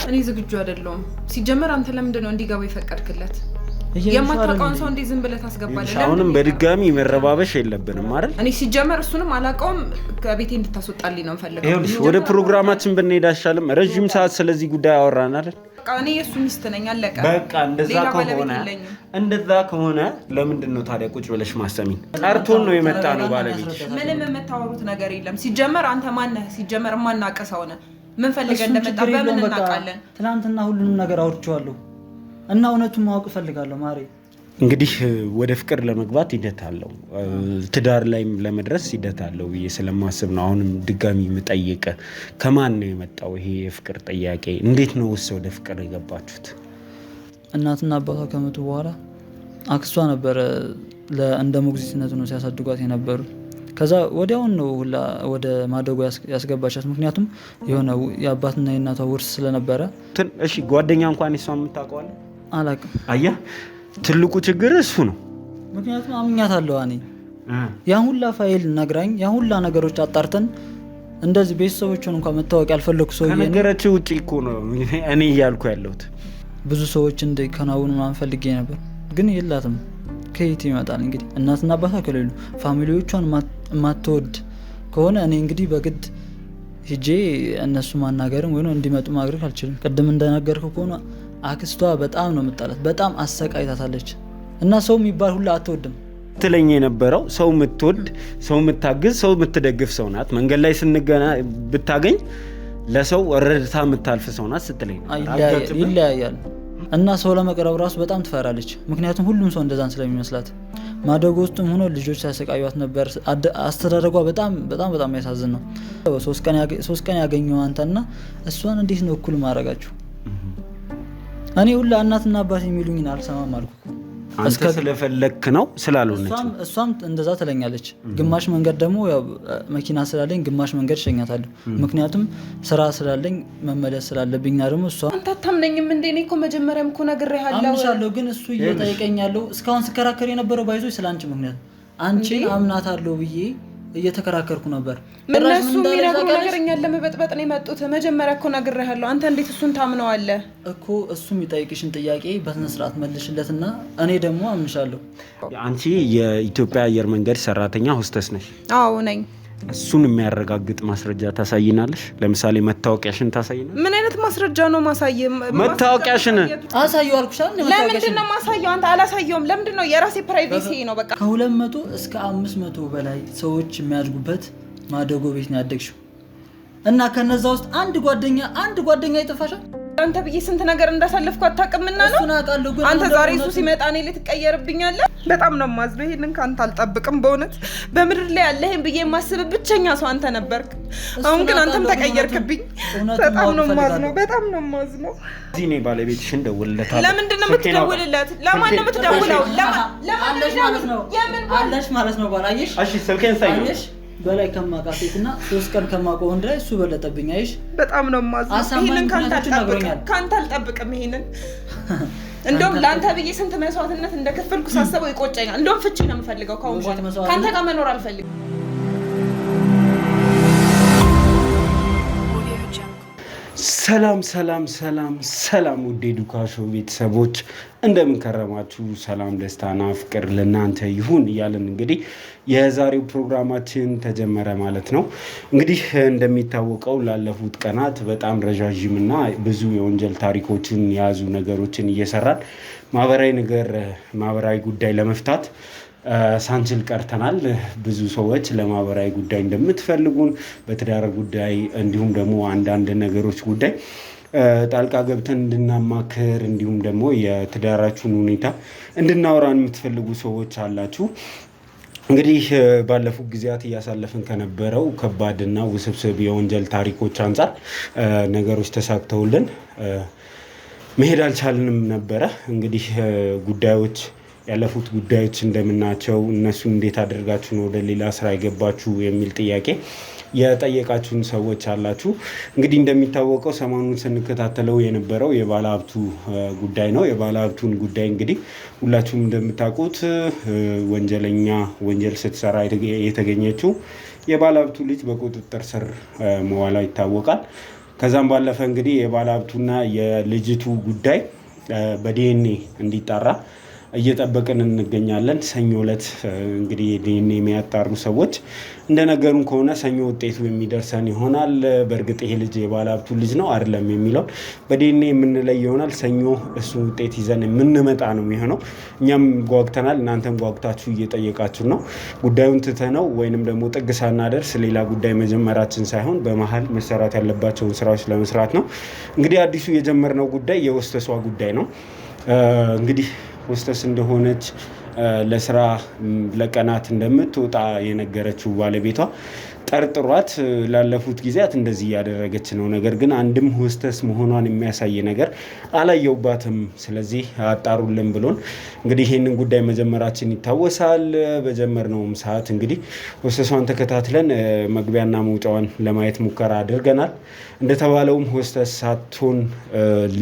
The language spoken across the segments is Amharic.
እኔ ዝግጁ አይደለሁም። ሲጀመር አንተ ለምንድን ነው እንዲገባ የፈቀድክለት? የማታውቀውን ሰው እንዴ ዝም ብለህ ታስገባለህ? አሁንም በድጋሚ መረባበሽ የለብንም አይደል? እኔ ሲጀመር እሱንም አላውቀውም። ከቤቴ እንድታስወጣልኝ ነው የምፈልገው። ይኸውልሽ ወደ ፕሮግራማችን ብንሄድ አይሻልም? ረጅም ሰዓት ስለዚህ ጉዳይ አወራን አይደል? በቃ እኔ የሱ ሚስት ነኝ፣ አለቀ። በቃ እንደዛ ከሆነ ለምንድን ነው ታዲያ ቁጭ ብለሽ ማሰሚኝ? ጠርቶን ነው የመጣ ነው ባለቤት። ምንም የምታወሩት ነገር የለም። ሲጀመር አንተ ማነህ? ሲጀመር የማናውቅ ሰው ነህ። ምን ፈልገህ እንደመጣ በምን እናውቃለን? ትናንትና ሁሉንም ነገር አውርቼዋለሁ እና እውነቱን ማወቅ እፈልጋለሁ። ማሬ እንግዲህ ወደ ፍቅር ለመግባት ሂደት አለው፣ ትዳር ላይም ለመድረስ ሂደት አለው ብዬ ስለማስብ ነው አሁንም ድጋሚ የምጠይቅ። ከማን ነው የመጣው ይሄ የፍቅር ጥያቄ? እንዴት ነው ወደ ፍቅር የገባችሁት? እናትና አባቷ ከመጡ በኋላ አክስቷ ነበረ እንደ ሞግዚትነት ነው ሲያሳድጓት የነበሩ። ከዛ ወዲያውን ነው ሁላ ወደ ማደጎ ያስገባቻት። ምክንያቱም የሆነ የአባትና የእናቷ ውርስ ስለነበረ። እሺ ጓደኛ እንኳን እሷ የምታውቀዋለ? አላውቅም። አየህ ትልቁ ችግር እሱ ነው። ምክንያቱም አምኛታለሁ እኔ ያን ሁላ ፋይል ነግራኝ ያን ሁላ ነገሮች አጣርተን እንደዚህ ቤተሰቦችን እንኳን መታወቅ ያልፈለኩ ሰው ከነገረች ውጪ እኮ ነው እኔ እያልኩ ያለሁት። ብዙ ሰዎች እንዲከናወኑ ምናምን ፈልጌ ነበር፣ ግን የላትም። ከየት ይመጣል እንግዲህ? እናትና አባቷ ከሌሉ ፋሚሊዎቿን የማትወድ ከሆነ እኔ እንግዲህ በግድ ሂጄ እነሱ ማናገርም ወይ እንዲመጡ ማድረግ አልችልም። ቅድም እንደነገርኩ ከሆነ አክስቷ በጣም ነው የምጣላት፣ በጣም አሰቃይታታለች እና ሰው የሚባል ሁላ አትወድም ትለኝ የነበረው። ሰው የምትወድ ሰው የምታግዝ ሰው የምትደግፍ ሰው ናት። መንገድ ላይ ስንገና ብታገኝ ለሰው ረድታ የምታልፍ ሰው ናት ስትለኝ ይለያያል። እና ሰው ለመቅረብ ራሱ በጣም ትፈራለች፣ ምክንያቱም ሁሉም ሰው እንደዛን ስለሚመስላት። ማደጎ ውስጥም ሆኖ ልጆች ሲያሰቃዩት ነበር። አስተዳደጓ በጣም በጣም በጣም ያሳዝን ነው። 3 ቀን ያገኘው አንተና እሷን እንዴት ነው እኩል ማድረጋችሁ? እኔ ሁላ እናትና አባት የሚሉኝን አልሰማም አልኩ። አንተ ስለፈለክ ነው ስላልሆነች እሷም እንደዛ ትለኛለች። ግማሽ መንገድ ደግሞ ያው መኪና ስላለኝ ግማሽ መንገድ ሸኛታለሁ። ምክንያቱም ስራ ስላለኝ መመለስ ስላለብኝና ደግሞ እሷ አንተ አታምነኝም እንዴ? እኔ እኮ መጀመሪያም እኮ ነግሬሃለሁ። አምንሻለሁ፣ ግን እሱ እየጠየቀኛለሁ። እስካሁን ስከራከር የነበረው ባይዞች ስላንቺ ምክንያት አንቺን አምናታለሁ ብዬ እየተከራከርኩ ነበር። እነሱ የሚነግሩ ነገር እኛን ለመበጥበጥ ነው የመጡት። መጀመሪያ እኮ ነግሬሃለሁ። አንተ እንዴት እሱን ታምነዋለህ እኮ? እሱ የሚጠይቅሽን ጥያቄ በስነ ስርዓት መልሽለትና እኔ ደግሞ አምንሻለሁ። አንቺ የኢትዮጵያ አየር መንገድ ሰራተኛ ሆስተስ ነሽ? አዎ ነኝ። እሱን የሚያረጋግጥ ማስረጃ ታሳይናለሽ? ለምሳሌ መታወቂያሽን ታሳይናለሽ? ምን አይነት ማስረጃ ነው ማሳየ? መታወቂያሽን አሳየው አልኩሻል። ለምንድን ነው ማሳየው? አንተ አላሳየውም። ለምንድን ነው? የራሴ ፕራይቬሲ ነው በቃ። ከ200 እስከ 500 በላይ ሰዎች የሚያድጉበት ማደጎ ቤት ነው ያደግሽው እና ከነዛ ውስጥ አንድ ጓደኛ ይጠፋሻል። አንተ ብዬ ስንት ነገር እንዳሳለፍኩ አታውቅምና ነው። እሱን አውቃለሁ፣ ግን አንተ ዛሬ እሱ ሲመጣ እኔ ላይ ትቀየርብኛለህ። በጣም ነው የማዝነው። ይሄንን ካንተ አልጠብቅም በእውነት። በምድር ላይ ያለህን ብዬ የማስብ ብቸኛ ሰው አንተ ነበርክ። አሁን ግን አንተም ተቀየርክብኝ። በጣም ነው የማዝነው። እዚህ እኔ ባለቤትሽን ደውልለታለሁ። ለምንድን ነው የምትደውልለት? ለማን ነው የምትደውለው? አለሽ ማለት ነው ባላየሽ። እሺ ስልኬን ሳይሽ በላይ ከማቃሴትና 3 ቀን ከማቆም ድረስ እሱ በለጠብኝ። አይሽ በጣም ነው የማዝነው። ይሄንን ካንተ አልጠብቅም። ይሄንን እንደውም ለአንተ ብዬ ስንት መስዋዕትነት እንደከፈልኩ ሳስበው ይቆጨኛል። እንደውም ፍቺ ነው የምፈልገው። ካንተ ጋር መኖር አልፈልግም። ሰላም ውዴ ዱካሾ ቤተሰቦች እንደምን ከረማችሁ? ሰላም ደስታና ፍቅር ለእናንተ ይሁን እያለን እንግዲህ የዛሬው ፕሮግራማችን ተጀመረ ማለት ነው። እንግዲህ እንደሚታወቀው ላለፉት ቀናት በጣም ረዣዥምና ብዙ የወንጀል ታሪኮችን የያዙ ነገሮችን እየሰራን ማህበራዊ ጉዳይ ለመፍታት ሳንችል ቀርተናል። ብዙ ሰዎች ለማህበራዊ ጉዳይ እንደምትፈልጉን በትዳር ጉዳይ እንዲሁም ደግሞ አንዳንድ ነገሮች ጉዳይ ጣልቃ ገብተን እንድናማክር እንዲሁም ደግሞ የትዳራችሁን ሁኔታ እንድናወራን የምትፈልጉ ሰዎች አላችሁ። እንግዲህ ባለፉት ጊዜያት እያሳለፍን ከነበረው ከባድና ውስብስብ የወንጀል ታሪኮች አንጻር ነገሮች ተሳክተውልን መሄድ አልቻልንም ነበረ። እንግዲህ ያለፉት ጉዳዮች እንደምናቸው እነሱን እንዴት አድርጋችሁ ነው ወደ ሌላ ስራ የገባችሁ የሚል ጥያቄ የጠየቃችሁን ሰዎች አላችሁ። እንግዲህ እንደሚታወቀው ሰሞኑን ስንከታተለው የነበረው የባለሀብቱ ጉዳይ ነው። የባለሀብቱን ጉዳይ እንግዲህ ሁላችሁም እንደምታውቁት ወንጀል ስትሰራ የተገኘችው የባለሀብቱ ልጅ በቁጥጥር ስር መዋሏ ይታወቃል። ከዛም ባለፈ እንግዲህ የባለሀብቱና የልጅቱ ጉዳይ በዲኤንኤ እንዲጣራ እየጠበቅን እንገኛለን። ሰኞ ዕለት እንግዲህ ዲኤንኤ የሚያጣሩ ሰዎች እንደነገሩን ከሆነ ሰኞ ውጤቱ የሚደርሰን ይሆናል። በእርግጥ ይሄ ልጅ የባለሀብቱ ልጅ ነው አይደለም የሚለው በዲኤንኤ የምንለይ ይሆናል። ሰኞ እሱ ውጤት ይዘን የምንመጣ ነው የሚሆነው። እኛም ጓጉተናል፣ እናንተም ጓጉታችሁ እየጠየቃችሁ ነው። ጉዳዩን ትተነው ወይንም ደግሞ ጥግ ሳናደርስ ሌላ ጉዳይ መጀመራችን ሳይሆን በመሀል መሰራት ያለባቸውን ስራዎች ለመስራት ነው። እንግዲህ አዲሱ የጀመርነው ጉዳይ የሆስተሷ ጉዳይ ነው። እንግዲህ ሆስተስ እንደሆነች ለስራ ለቀናት እንደምትወጣ የነገረችው ባለቤቷ ጠርጥሯት ላለፉት ጊዜያት እንደዚህ እያደረገች ነው። ነገር ግን አንድም ሆስተስ መሆኗን የሚያሳይ ነገር አላየውባትም። ስለዚህ አጣሩልን ብሎን እንግዲህ ይህንን ጉዳይ መጀመራችን ይታወሳል። በጀመርነውም ሰዓት እንግዲህ ሆስተሷን ተከታትለን መግቢያና መውጫዋን ለማየት ሙከራ አድርገናል። እንደተባለውም ሆስተስ ሳትሆን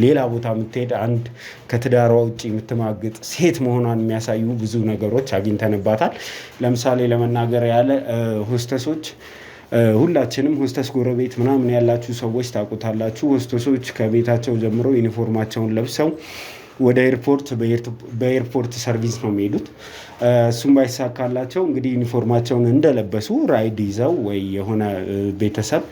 ሌላ ቦታ የምትሄድ አንድ ከትዳሯ ውጭ የምትማግጥ ሴት መሆኗን የሚያሳዩ ብዙ ነገሮች አግኝተንባታል። ለምሳሌ ለመናገር ያለ ሆስተሶች ሁላችንም ሆስተስ ጎረቤት ምናምን ያላችሁ ሰዎች ታውቁታላችሁ። ሆስተሶች ከቤታቸው ጀምሮ ዩኒፎርማቸውን ለብሰው ወደ ኤርፖርት በኤርፖርት ሰርቪስ ነው የሚሄዱት። እሱም ባይሳካላቸው እንግዲህ ዩኒፎርማቸውን እንደለበሱ ራይድ ይዘው ወይ የሆነ ቤተሰብ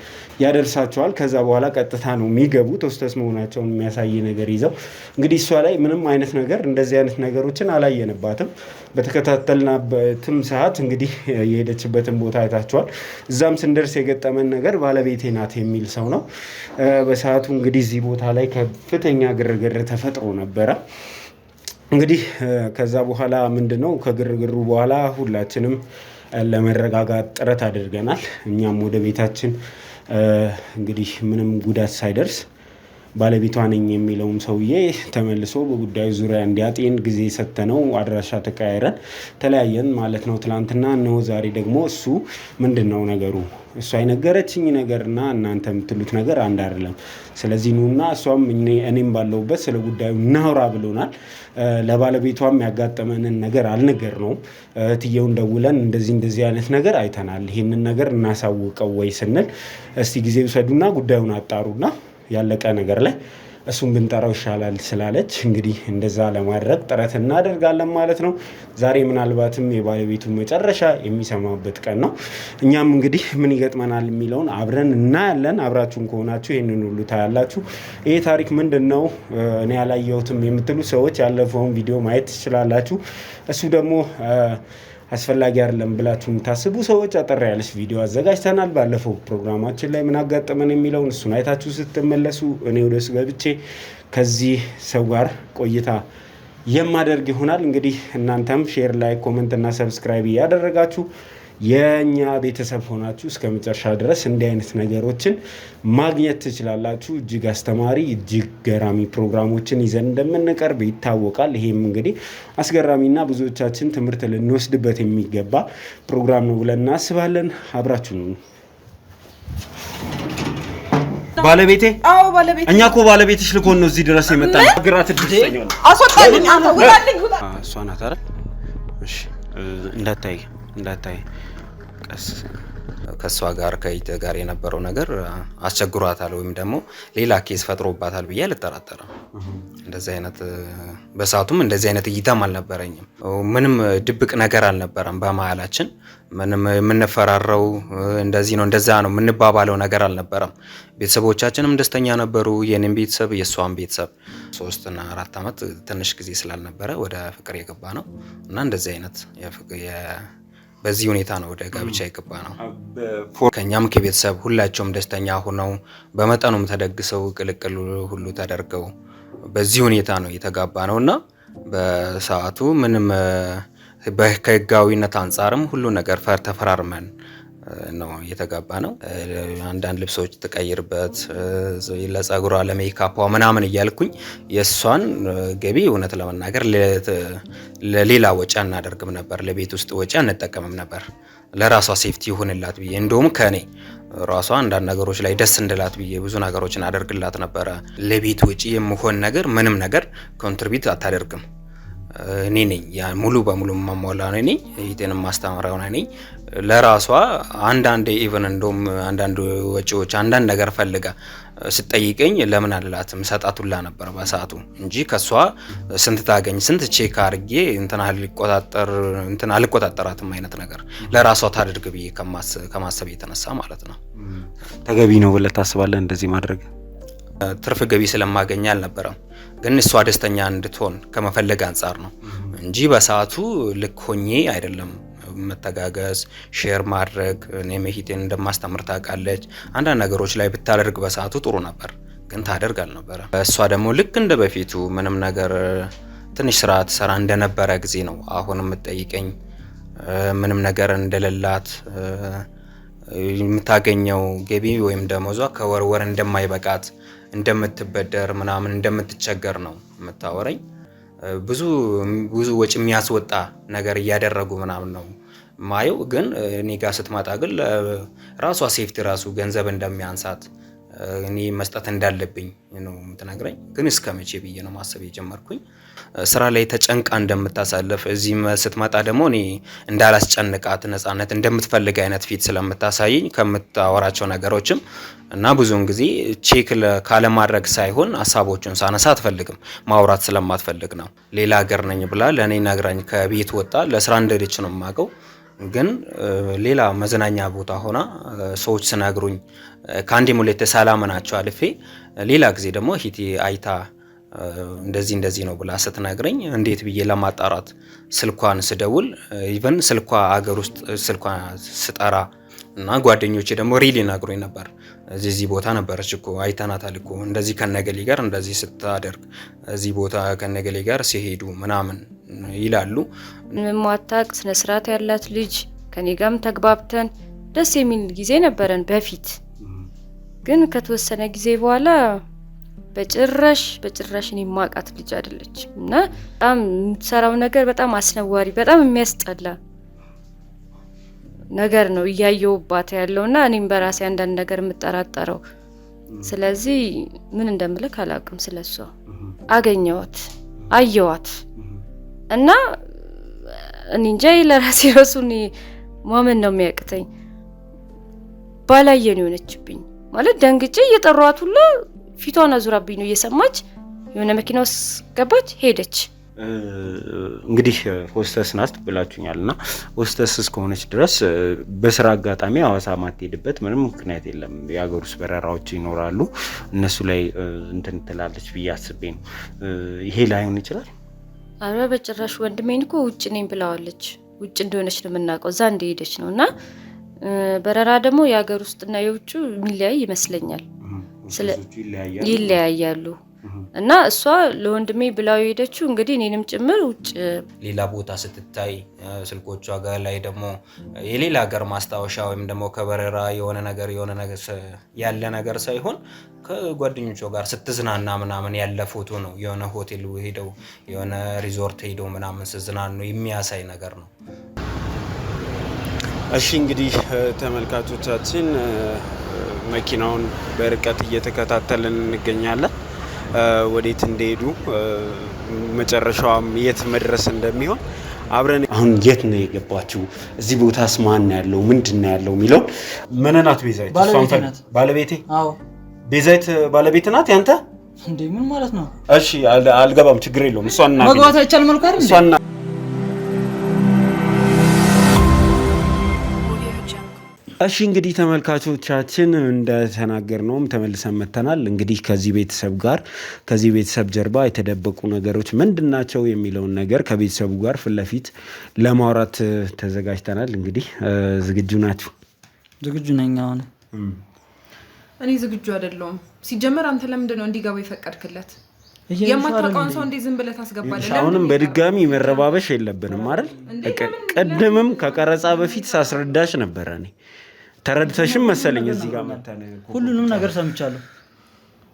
ያደርሳቸዋል። ከዛ በኋላ ቀጥታ ነው የሚገቡት ሆስተስ መሆናቸውን የሚያሳይ ነገር ይዘው። እንግዲህ እሷ ላይ ምንም አይነት ነገር እንደዚህ አይነት ነገሮችን አላየንባትም። በተከታተልናበትም ሰዓት እንግዲህ የሄደችበትን ቦታ አይታችኋል። እዛም ስንደርስ የገጠመን ነገር ባለቤቴ ናት የሚል ሰው ነው። በሰዓቱ እንግዲህ እዚህ ቦታ ላይ ከፍተኛ ግርግር ተፈጥሮ ነበረ። እንግዲህ ከዛ በኋላ ምንድነው ከግርግሩ በኋላ ሁላችንም ለመረጋጋት ጥረት አድርገናል። እኛም ወደ ቤታችን እንግዲህ ምንም ጉዳት ሳይደርስ ባለቤቷ ነኝ የሚለውም ሰውዬ ተመልሶ በጉዳዩ ዙሪያ እንዲያጤን ጊዜ ሰጥተነው አድራሻ ተቀያይረን ተለያየን ማለት ነው ትላንትና ነው። ዛሬ ደግሞ እሱ ምንድን ነው ነገሩ እሷ የነገረችኝ ነገርና እናንተ የምትሉት ነገር አንድ አይደለም። ስለዚህ ኑና እሷም እኔም ባለሁበት ስለ ጉዳዩ እናውራ ብሎናል። ለባለቤቷም ያጋጠመንን ነገር አልነገርነውም። እህትየውን ደውለን እንደዚህ አይነት ነገር አይተናል፣ ይህንን ነገር እናሳውቀው ወይ ስንል እስቲ ጊዜ ውሰዱና ጉዳዩን አጣሩና ያለቀ ነገር ላይ እሱን ብንጠራው ይሻላል ስላለች እንግዲህ እንደዛ ለማድረግ ጥረት እናደርጋለን ማለት ነው። ዛሬ ምናልባትም የባለቤቱ መጨረሻ የሚሰማበት ቀን ነው። እኛም እንግዲህ ምን ይገጥመናል የሚለውን አብረን እናያለን። አብራችሁን ከሆናችሁ ይህንን ሁሉ ታያላችሁ። ይሄ ታሪክ ምንድን ነው እኔ ያላየሁትም የምትሉ ሰዎች ያለፈውን ቪዲዮ ማየት ትችላላችሁ። እሱ ደግሞ አስፈላጊ አይደለም ብላችሁ የምታስቡ ሰዎች አጠር ያለች ቪዲዮ አዘጋጅተናል። ባለፈው ፕሮግራማችን ላይ ምን አጋጠመን የሚለውን እሱን አይታችሁ ስትመለሱ እኔ ወደ እሱ ገብቼ ከዚህ ሰው ጋር ቆይታ የማደርግ ይሆናል። እንግዲህ እናንተም ሼር ላይ ኮመንት እና ሰብስክራይብ እያደረጋችሁ የኛ ቤተሰብ ሆናችሁ እስከ መጨረሻ ድረስ እንዲህ አይነት ነገሮችን ማግኘት ትችላላችሁ። እጅግ አስተማሪ እጅግ ገራሚ ፕሮግራሞችን ይዘን እንደምንቀርብ ይታወቃል። ይሄም እንግዲህ አስገራሚና ብዙዎቻችን ትምህርት ልንወስድበት የሚገባ ፕሮግራም ነው ብለን እናስባለን። አብራችሁ ነው ባለቤቴ። አዎ ባለቤቴ። እኛ እኮ ባለቤትሽ ልኮን ነው እዚህ ድረስ የመጣን። ግራት ድርሰኛው ነው። አስወጣልኝ አንተ ውጣልኝ ውጣ። እሷ ናት አይደል? እሺ እንዳታይ ቀስ ከሷ ጋር ከይተ ጋር የነበረው ነገር አስቸግሯታል ወይም ደግሞ ሌላ ኬስ ፈጥሮባታል ብዬ አልጠራጠርም። እንደዚህ አይነት በሰዓቱም እንደዚህ አይነት እይታም አልነበረኝም። ምንም ድብቅ ነገር አልነበረም በመሀላችን። ምንም የምንፈራረው እንደዚህ ነው እንደዛ ነው የምንባባለው ነገር አልነበረም። ቤተሰቦቻችንም ደስተኛ ነበሩ። የኔም ቤተሰብ የሷን ቤተሰብ 3 እና 4 ዓመት ትንሽ ጊዜ ስላልነበረ ወደ ፍቅር የገባ ነው እና እንደዚህ አይነት በዚህ ሁኔታ ነው ወደ ጋብቻ የገባ ነው። ከኛም ከቤተሰብ ሁላቸውም ደስተኛ ሆነው በመጠኑም ተደግሰው ቅልቅል ሁሉ ተደርገው በዚህ ሁኔታ ነው የተጋባ ነውና በሰዓቱ ምንም ከህጋዊነት አንጻርም ሁሉ ነገር ተፈራርመን ነው የተጋባ ነው። አንዳንድ ልብሶች ተቀይርበት ለጸጉሯ ለሜካፓ ምናምን እያልኩኝ የሷን ገቢ እውነት ለመናገር ለሌላ ወጪ አናደርግም ነበር። ለቤት ውስጥ ወጪ አንጠቀምም ነበር። ለራሷ ሴፍቲ ይሆንላት ብዬ እንደውም ከኔ ራሷ አንዳንድ ነገሮች ላይ ደስ እንድላት ብዬ ብዙ ነገሮችን አደርግላት ነበረ። ለቤት ወጪ የምሆን ነገር ምንም ነገር ኮንትሪቢዩት አታደርግም። እኔ ነኝ ያ ሙሉ በሙሉ ማሟላ ነው ነኝ እህቴንም ማስተማራው ነኝ ለራሷ አንዳንድ ኢቭን እንደም አንዳንድ ወጪዎች አንዳንድ ነገር ፈልጋ ስትጠይቀኝ ለምን አላላትም ሰጣቱላ ነበር በሰዓቱ እንጂ ከሷ ስንት ታገኝ ስንት ቼክ አርጌ እንትና አልቆጣጠራትም አይነት ነገር ለራሷ ታድርግ ብዬ ከማሰብ የተነሳ ማለት ነው። ተገቢ ነው ብለህ ታስባለህ እንደዚህ ማድረግ? ትርፍ ገቢ ስለማገኝ አልነበረም ግን እሷ ደስተኛ እንድትሆን ከመፈለግ አንፃር ነው እንጂ በሰዓቱ ልክ ሆኜ አይደለም። መተጋገዝ ሼር ማድረግ እኔም እህቴን እንደማስተምር ታውቃለች አንዳንድ ነገሮች ላይ ብታደርግ በሰዓቱ ጥሩ ነበር ግን ታደርግ አልነበረ። እሷ ደግሞ ልክ እንደ በፊቱ ምንም ነገር ትንሽ ስራ ትሰራ እንደነበረ ጊዜ ነው አሁን የምትጠይቀኝ ምንም ነገር እንደሌላት የምታገኘው ገቢ ወይም ደሞዟ ከወር እንደማይበቃት እንደምትበደር ምናምን እንደምትቸገር ነው የምታወራኝ። ብዙ ወጪ የሚያስወጣ ነገር እያደረጉ ምናምን ነው ማየው ግን እኔ ጋር ስትመጣ ግን ራሷ ሴፍቲ ራሱ ገንዘብ እንደሚያንሳት እኔ መስጠት እንዳለብኝ ነው የምትነግረኝ። ግን እስከመቼ ብዬ ነው ማሰብ የጀመርኩኝ ስራ ላይ ተጨንቃ እንደምታሳልፍ እዚህ ስትመጣ ደግሞ እኔ እንዳላስጨንቃት ነፃነት እንደምትፈልግ አይነት ፊት ስለምታሳየኝ ከምታወራቸው ነገሮችም እና ብዙውን ጊዜ ቼክ ካለ ማድረግ ሳይሆን ሐሳቦቹን ሳነሳ አትፈልግም ማውራት ስለማትፈልግ ነው። ሌላ ሀገር ነኝ ብላ ለኔ ነግራኝ ከቤት ወጣ ለስራ እንደልች ነው የማውቀው ግን ሌላ መዝናኛ ቦታ ሆና ሰዎች ስነግሩኝ ካንዲ ሙሌት ሰላም ናቸው አልፌ ሌላ ጊዜ ደግሞ ሂቲ አይታ እንደዚህ ነው ብላ ስትነግረኝ እንዴት ብዬ ለማጣራት ስልኳን ስደውል ኢቭን ስልኳ አገር ውስጥ ስልኳን ስጠራ እና ጓደኞቼ ደግሞ ሪሊ ነግሮኝ ነበር እዚህ ቦታ ነበረች እኮ አይተናታል እኮ እንደዚህ ከነገሌ ጋር እንደዚህ ስታደርግ እዚህ ቦታ ከነገሌ ጋር ሲሄዱ ምናምን ይላሉ። ማታቅ ስነ ስርዓት ያላት ልጅ ከኔ ጋርም ተግባብተን ደስ የሚል ጊዜ ነበረን በፊት። ግን ከተወሰነ ጊዜ በኋላ በጭራሽ እኔ ማቃት ልጅ አይደለች እና በጣም የምትሰራው ነገር በጣም አስነዋሪ በጣም የሚያስጠላ ነገር ነው እያየውባት ያለውና እኔም በራሴ አንዳንድ ነገር የምጠራጠረው። ስለዚህ ምን እንደምልክ አላውቅም። ስለሷ አየዋት እና እኔ እንጃ ለራሴ ራሱን ማመን ነው የሚያቅተኝ። ባላየን የሆነችብኝ ማለት ደንግጬ እየጠሯት ሁሉ ፊቷን አዙራብኝ ነው እየሰማች የሆነ መኪና ውስጥ ገባች ሄደች። እንግዲህ ሆስተስ ናት ብላችሁኛልና ሆስተስ እስከሆነች ድረስ በስራ አጋጣሚ ሐዋሳ ማትሄድበት ምንም ምክንያት የለም። የሀገር ውስጥ በረራዎች ይኖራሉ እነሱ ላይ እንትን ትላለች ብዬ አስቤ ነው። ይሄ ላይሆን ይችላል። አረ በጭራሽ ወንድሜን እኮ ውጭ ነኝ ብላዋለች። ውጭ እንደሆነች ነው የምናውቀው እዛ እንደሄደች ነውና በረራ ደግሞ የሀገር ውስጥና የውጭ የሚለያይ ይመስለኛል። ይለያያሉ እና እሷ ለወንድሜ ብላው ሄደችው እንግዲህ እኔንም ጭምር ውጭ ሌላ ቦታ ስትታይ ስልኮቿ ጋር ላይ ደግሞ የሌላ ሀገር ማስታወሻ ወይም ደግሞ ከበረራ የሆነ ነገር ያለ ነገር ሳይሆን ከጓደኞቿ ጋር ስትዝናና ምናምን ያለ ፎቶ ነው። የሆነ ሆቴል ሄደው የሆነ ሪዞርት ሄደው ምናምን ስትዝናኑ የሚያሳይ ነገር ነው። እሺ እንግዲህ ተመልካቾቻችን መኪናውን በርቀት እየተከታተልን እንገኛለን። ወዴት እንደሄዱ መጨረሻውም የት መድረስ እንደሚሆን አብረን አሁን የት ነው የገባችው እዚህ ቦታስ ማን ያለው ምንድነው ያለው የሚለው ምን ናት? ቤዛይት ባለቤቴ? አዎ ቤዛይት ባለቤት ናት ያንተ? እንዴ ምን ማለት ነው? እሺ አልገባም ችግር የለውም እሷና መግባት አይቻልም መልኩ አይደል? እሷና እሺ እንግዲህ ተመልካቾቻችን እንደተናገርነውም ተመልሰን መተናል። እንግዲህ ከዚህ ቤተሰብ ጀርባ የተደበቁ ነገሮች ምንድናቸው የሚለውን ነገር ከቤተሰቡ ጋር ፊት ለፊት ለማውራት ተዘጋጅተናል። እንግዲህ ዝግጁ ናችሁ? ዝግጁ ነኝ። አሁን እኔ ዝግጁ አይደለሁም። ሲጀመር አንተ ለምንድን ነው እንዲገባ የፈቀድክለት? የማታውቀውን ሰው እንዴ ዝም ብለህ ታስገባለህ? አሁንም በድጋሚ መረባበሽ የለብንም አይደል? ቀደምም ከቀረጻ በፊት ሳስረዳሽ ነበር። እኔ ተረድተሽም መሰለኝ እዚህ ጋር መጣነ ሁሉንም ነገር ሰምቻለሁ።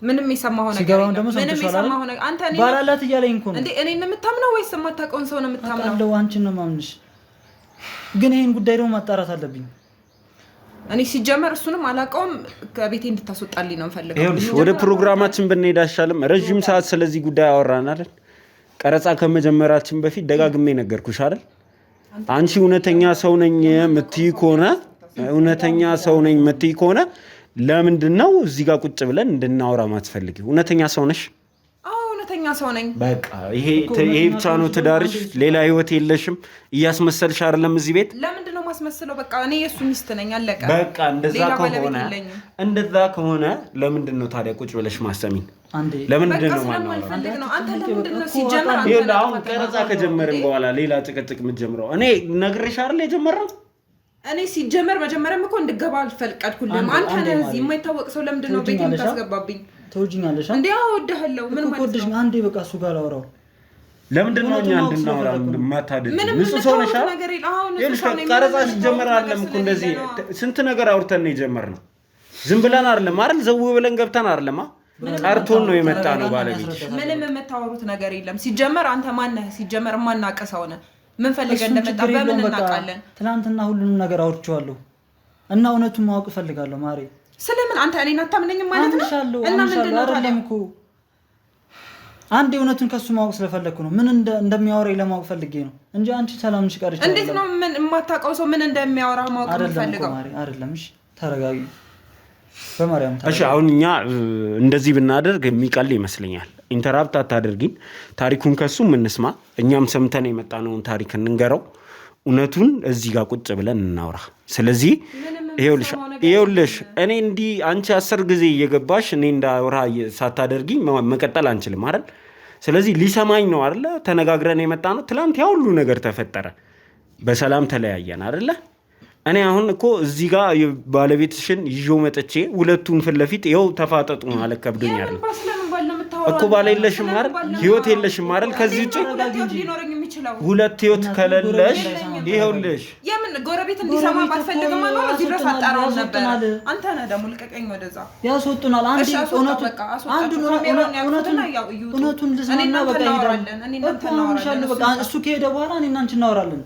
ምንም የሰማኸው ነገር ሲገባው ደግሞ ሰምተሻል። አንተ እኔ ባላላት እያለኝ እኮ ነው እንዴ እኔን የምታምነው ወይስ የማታውቀውን ሰው ነው የምታምነው? አለው አንቺን ነው ማምንሽ። ግን ይሄን ጉዳይ ደግሞ ማጣራት አለብኝ። እኔ ሲጀመር እሱንም አላውቀውም። ከቤቴ እንድታስወጣልኝ ነው ፈልገው። ይኸውልሽ ወደ ፕሮግራማችን ብንሄድ አይሻልም? ረጅም ሰዓት ስለዚህ ጉዳይ አወራን አይደል? ቀረጻ ከመጀመራችን በፊት ደጋግሜ ነገርኩሽ አይደል? አንቺ እውነተኛ ሰው ነኝ የምትይ ከሆነ ለምንድን ነው እዚህ ጋር ቁጭ ብለን እንድናወራ ማትፈልጊው? እውነተኛ ሰው ነሽ? እውነተኛ ሰው ነኝ። በቃ ይሄ ብቻ ነው ትዳርሽ? ሌላ ህይወት የለሽም? እያስመሰልሽ አይደለም እዚህ ቤት? ለምንድን ነው ማስመስለው? በቃ እኔ የሱ ሚስት ነኝ፣ አለቀ። በቃ እንደዛ ከሆነ ለምንድን ነው ታዲያ ቁጭ ብለሽ ማሰሚን? ለምንድን ነው ማለት ነው? አንተ ለምንድን ነው ሲጀመር አሁን ቀረጻ ከጀመርን በኋላ ሌላ ጭቅጭቅ የምትጀምረው? እኔ ነግሬሽ አይደል የጀመረው? እኔ ሲጀመር መጀመሪያም እኮ እንድገባ አልፈቀድኩልህም። አንተ ነህ እዚህ የማይታወቅ ሰው ለምንድን ነው ቤት የምታስገባብኝ? ተውጂኛለሽ እንዴ? እወድሃለሁ። ምን ማለት ነው? አንዴ በቃ እሱ ጋር ላውራው። ለምንድን ነው እኛ እንድናወራ የማታደርጊው? ንጹህ ሰው ነሽ? ቀረጻ ሲጀመር አይደለም እኮ እንደዚህ ስንት ነገር አውርተን ነው የጀመርነው። ዝም ብለን አይደለም አይደል? ዘው ብለን ገብተን አይደለም። ጠርቶን ነው የመጣ ነው ባለቤት። ምንም የምታወሩት ነገር የለም። ሲጀመር አንተ ማነህ? ሲጀመር የማናውቅ ሰው ነህ። ምን ፈልገህ እንደመጣ በምን እናውቃለን? ትናንትና ሁሉንም ነገር አውርቼዋለሁ እና እውነቱን ማወቅ እፈልጋለሁ ማሬ። ስለምን አንተ እኔን አታምነኝም ማለት ነው? እና ምንድን ነው ታዲያ? አንዴ እውነቱን ከሱ ማወቅ ስለፈለግኩ ነው። ምን እንደሚያወራኝ ለማወቅ ፈልጌ ነው እንጂ አንቺ ሰላም ነሽ ቀርቼ። እንዴት ነው ምን የማታውቀው ሰው ምን እንደሚያወራ ማወቅ ፈልገው? አይደለም። እሺ ተረጋጊ በማርያም። እሺ አሁን እኛ እንደዚህ ብናደርግ የሚቀል ይመስለኛል። ኢንተራፕት አታደርጊን። ታሪኩን ከሱ እንስማ። እኛም ሰምተን የመጣነውን ታሪክ እንንገረው። እውነቱን እዚህ ጋር ቁጭ ብለን እናውራ። ስለዚህ ይኸውልሽ እኔ እንዲህ አንቺ 10 ጊዜ እየገባሽ እኔ እንዳወራ ሳታደርጊኝ መቀጠል አንችልም አይደል? ስለዚህ ሊሰማኝ ነው አይደለ? ተነጋግረን የመጣነው። ትላንት ያ ሁሉ ነገር ተፈጠረ፣ በሰላም ተለያየን አይደለ? እኔ አሁን እኮ እዚህ ጋር ባለቤትሽን ይዤው መጥቼ ሁለቱን ፊት ለፊት ይኸው ተፋጠጡ ማለት ከብዶኝ አይደል እኮ። ባል የለሽም አይደል? ህይወት የለሽም አይደል? ከዚህ ውጪ ሁለት ህይወት ከሌለሽ ይኸውልሽ የምን ጎረቤት እንዲሰማ ባትፈልግም ነው እዚህ ድረስ አጣራው ነበር። አንተ ነህ ደግሞ ልቀቀኝ ወደዛ። ያስወጡናል። እውነቱን ልስማና በቃ ይሄዳለን። እሱ ከሄደ በኋላ እኔና አንቺ እናወራለን።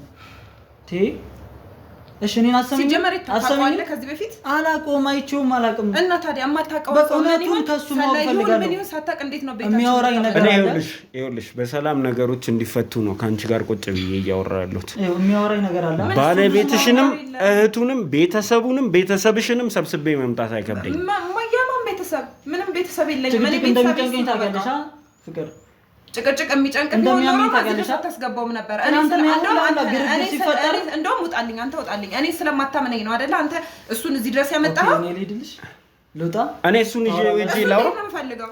እሺ እኔን ሲጀመር ታውቃለህ? ከዚህ በፊት አላውቀውም፣ አይቼውም አላውቅም። እና ታዲያ የማታውቀው ሰው ምን ይሁን ከሱ ማወቅ ፈልጋለሁ። ምን ይሁን ሳታውቅ እንዴት ነው ቤታችን የሚያወራኝ ነገር አለ? ይኸውልሽ በሰላም ነገሮች እንዲፈቱ ነው ከአንቺ ጋር ቁጭ ብዬ እያወራሁ ያለሁት። የሚያወራኝ ነገር አለ። ባለቤትሽንም እህቱንም ቤተሰብሽንም ሰብስቤ መምጣት አይከብደኝም። ማያማም ቤተሰብ ምንም ቤተሰብ የለኝም። ምን እንደሚጨንቀኝ ታውቂያለሽ? ፍቅር ጭቅጭቅ የሚጨንቅ ቢሆን ኖሮ ታገለሽ አታስገባውም ነበር። እንደውም ውጣልኝ፣ አንተ ውጣልኝ። እኔ ስለማታምነኝ ነው አይደለ? አንተ እሱን እዚህ ድረስ ያመጣኸው። እኔ እሱን ይዤ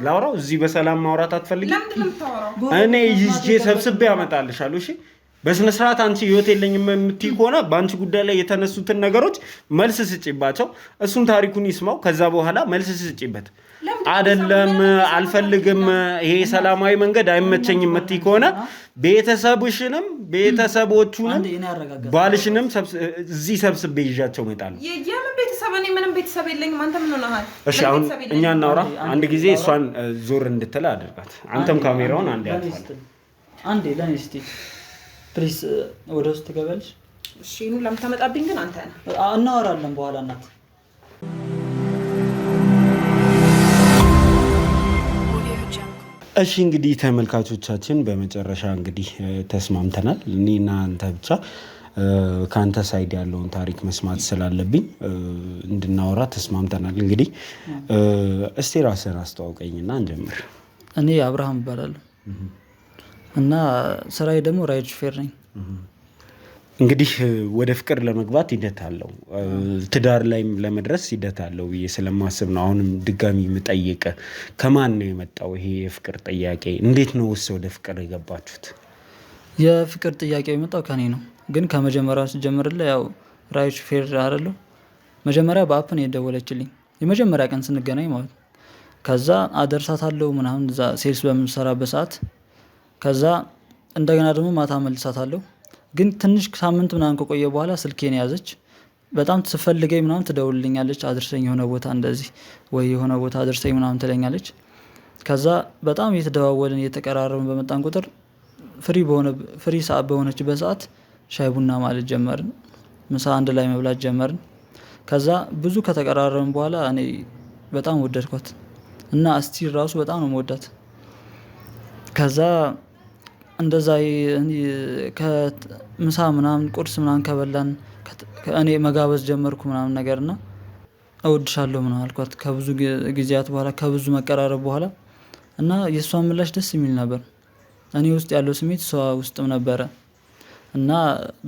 ላውራው። እዚህ በሰላም ማውራት አትፈልጊም? ለምንድን ነው የምታወራው? እኔ ይዤ ሰብስቤ አመጣልሻለሁ። እሺ በስነ ስርዓት አንቺ ህይወት የለኝም የምትይ ከሆነ በአንቺ ጉዳይ ላይ የተነሱትን ነገሮች መልስ ስጪባቸው። እሱን ታሪኩን ይስማው። ከዛ በኋላ መልስ ስጪበት። አይደለም አልፈልግም፣ ይሄ ሰላማዊ መንገድ አይመቸኝም የምትይ ከሆነ ቤተሰብሽንም ቤተሰቦቹንም ባልሽንም እዚህ ሰብስቤ ይዣቸው እመጣለሁ። የምን ቤተሰብ? እኔ ምንም ቤተሰብ የለኝም። አንተ ምን ሆነሃል? እሺ አሁን እኛ እናውራ። አንድ ጊዜ እሷን ዞር እንድትል አድርጋት። አንተም ካሜራውን አንዴ ለኔ እስቲ ፕሊስ ወደ ውስጥ ትገባለሽ? እሺ ነው ለምታመጣብኝ ግን አንተ ነህ። እናወራለን በኋላ እናት። እሺ እንግዲህ ተመልካቾቻችን በመጨረሻ እንግዲህ ተስማምተናል። እኔና አንተ ብቻ ከአንተ ሳይድ ያለውን ታሪክ መስማት ስላለብኝ እንድናወራ ተስማምተናል። እንግዲህ እስቲ ራስህን አስተዋውቀኝና እንጀምር። እኔ አብርሃም እባላለሁ እና ስራዬ ደግሞ ራይድ ሹፌር ነኝ። እንግዲህ ወደ ፍቅር ለመግባት ሂደት አለው፣ ትዳር ላይም ለመድረስ ሂደት አለው ብዬ ስለማስብ ነው አሁንም ድጋሚ የምጠይቅ። ከማን ነው የመጣው ይሄ የፍቅር ጥያቄ? እንዴት ነው ውስጥ ወደ ፍቅር የገባችሁት? የፍቅር ጥያቄ የመጣው ከኔ ነው፣ ግን ከመጀመሪያው ስጀምርልህ ያው ራይድ ሹፌር አይደለሁ። መጀመሪያ በአፕ ነው የደወለችልኝ የመጀመሪያ ቀን ስንገናኝ ማለት ነው። ከዛ አደርሳታለሁ ምናምን እዛ ሴልስ በምሰራበት ሰዓት፣ ከዛ እንደገና ደግሞ ማታ መልሳታለሁ። ግን ትንሽ ሳምንት ምናምን ከቆየ በኋላ ስልኬን ያዘች። በጣም ትፈልገኝ ምናምን ትደውልልኛለች። አድርሰኝ የሆነ ቦታ እንደዚህ ወይ የሆነ ቦታ አድርሰኝ ምናምን ትለኛለች። ከዛ በጣም እየተደዋወልን እየተቀራረብን በመጣን ቁጥር ፍሪ ሰዓት በሆነችበት ሰዓት ሻይ ቡና ማለት ጀመርን። ምሳ አንድ ላይ መብላት ጀመርን። ከዛ ብዙ ከተቀራረብን በኋላ እኔ በጣም ወደድኳት እና እስቲ ራሱ በጣም ነው መወዳት። ከዛ እንደዛ ከምሳ ምናምን ቁርስ ምናምን ከበላን እኔ መጋበዝ ጀመርኩ ምናምን ነገርና እወድሻለሁ ምናምን አልኳት ከብዙ ጊዜያት በኋላ ከብዙ መቀራረብ በኋላ እና የእሷን ምላሽ ደስ የሚል ነበር። እኔ ውስጥ ያለው ስሜት እሷ ውስጥም ነበረ እና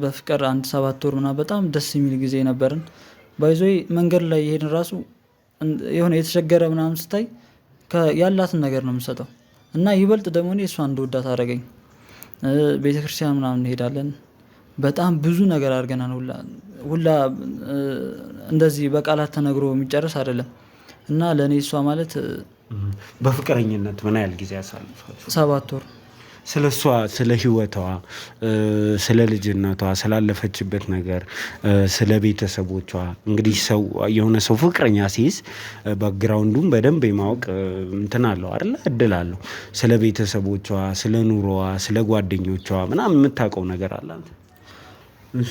በፍቅር 7 ወር ምናምን በጣም ደስ የሚል ጊዜ ነበርን። ባይዞይ መንገድ ላይ ይሄድን ራሱ የሆነ የተቸገረ ምናምን ስታይ ያላትን ነገር ነው የምሰጠው እና ይበልጥ ደግሞ እኔ እሷን እንደወዳት አደረገኝ። ቤተክርስቲያን ምናምን እንሄዳለን። በጣም ብዙ ነገር አድርገናል። ሁላ እንደዚህ በቃላት ተነግሮ የሚጨርስ አይደለም እና ለእኔ እሷ ማለት በፍቅረኝነት ምን ያህል ጊዜ ያሳልፋችሁ? 7 ወር። ስለ እሷ ስለ ህይወቷ ስለ ልጅነቷ ስላለፈችበት ነገር ስለ ቤተሰቦቿ እንግዲህ ሰው የሆነ ሰው ፍቅረኛ ሲይዝ ባክግራውንዱን በደንብ የማወቅ እንትን አለው አይደል እድል አለው። ስለ ቤተሰቦቿ ስለ ኑሮዋ ስለ ጓደኞቿ ምናምን የምታውቀው ነገር አለ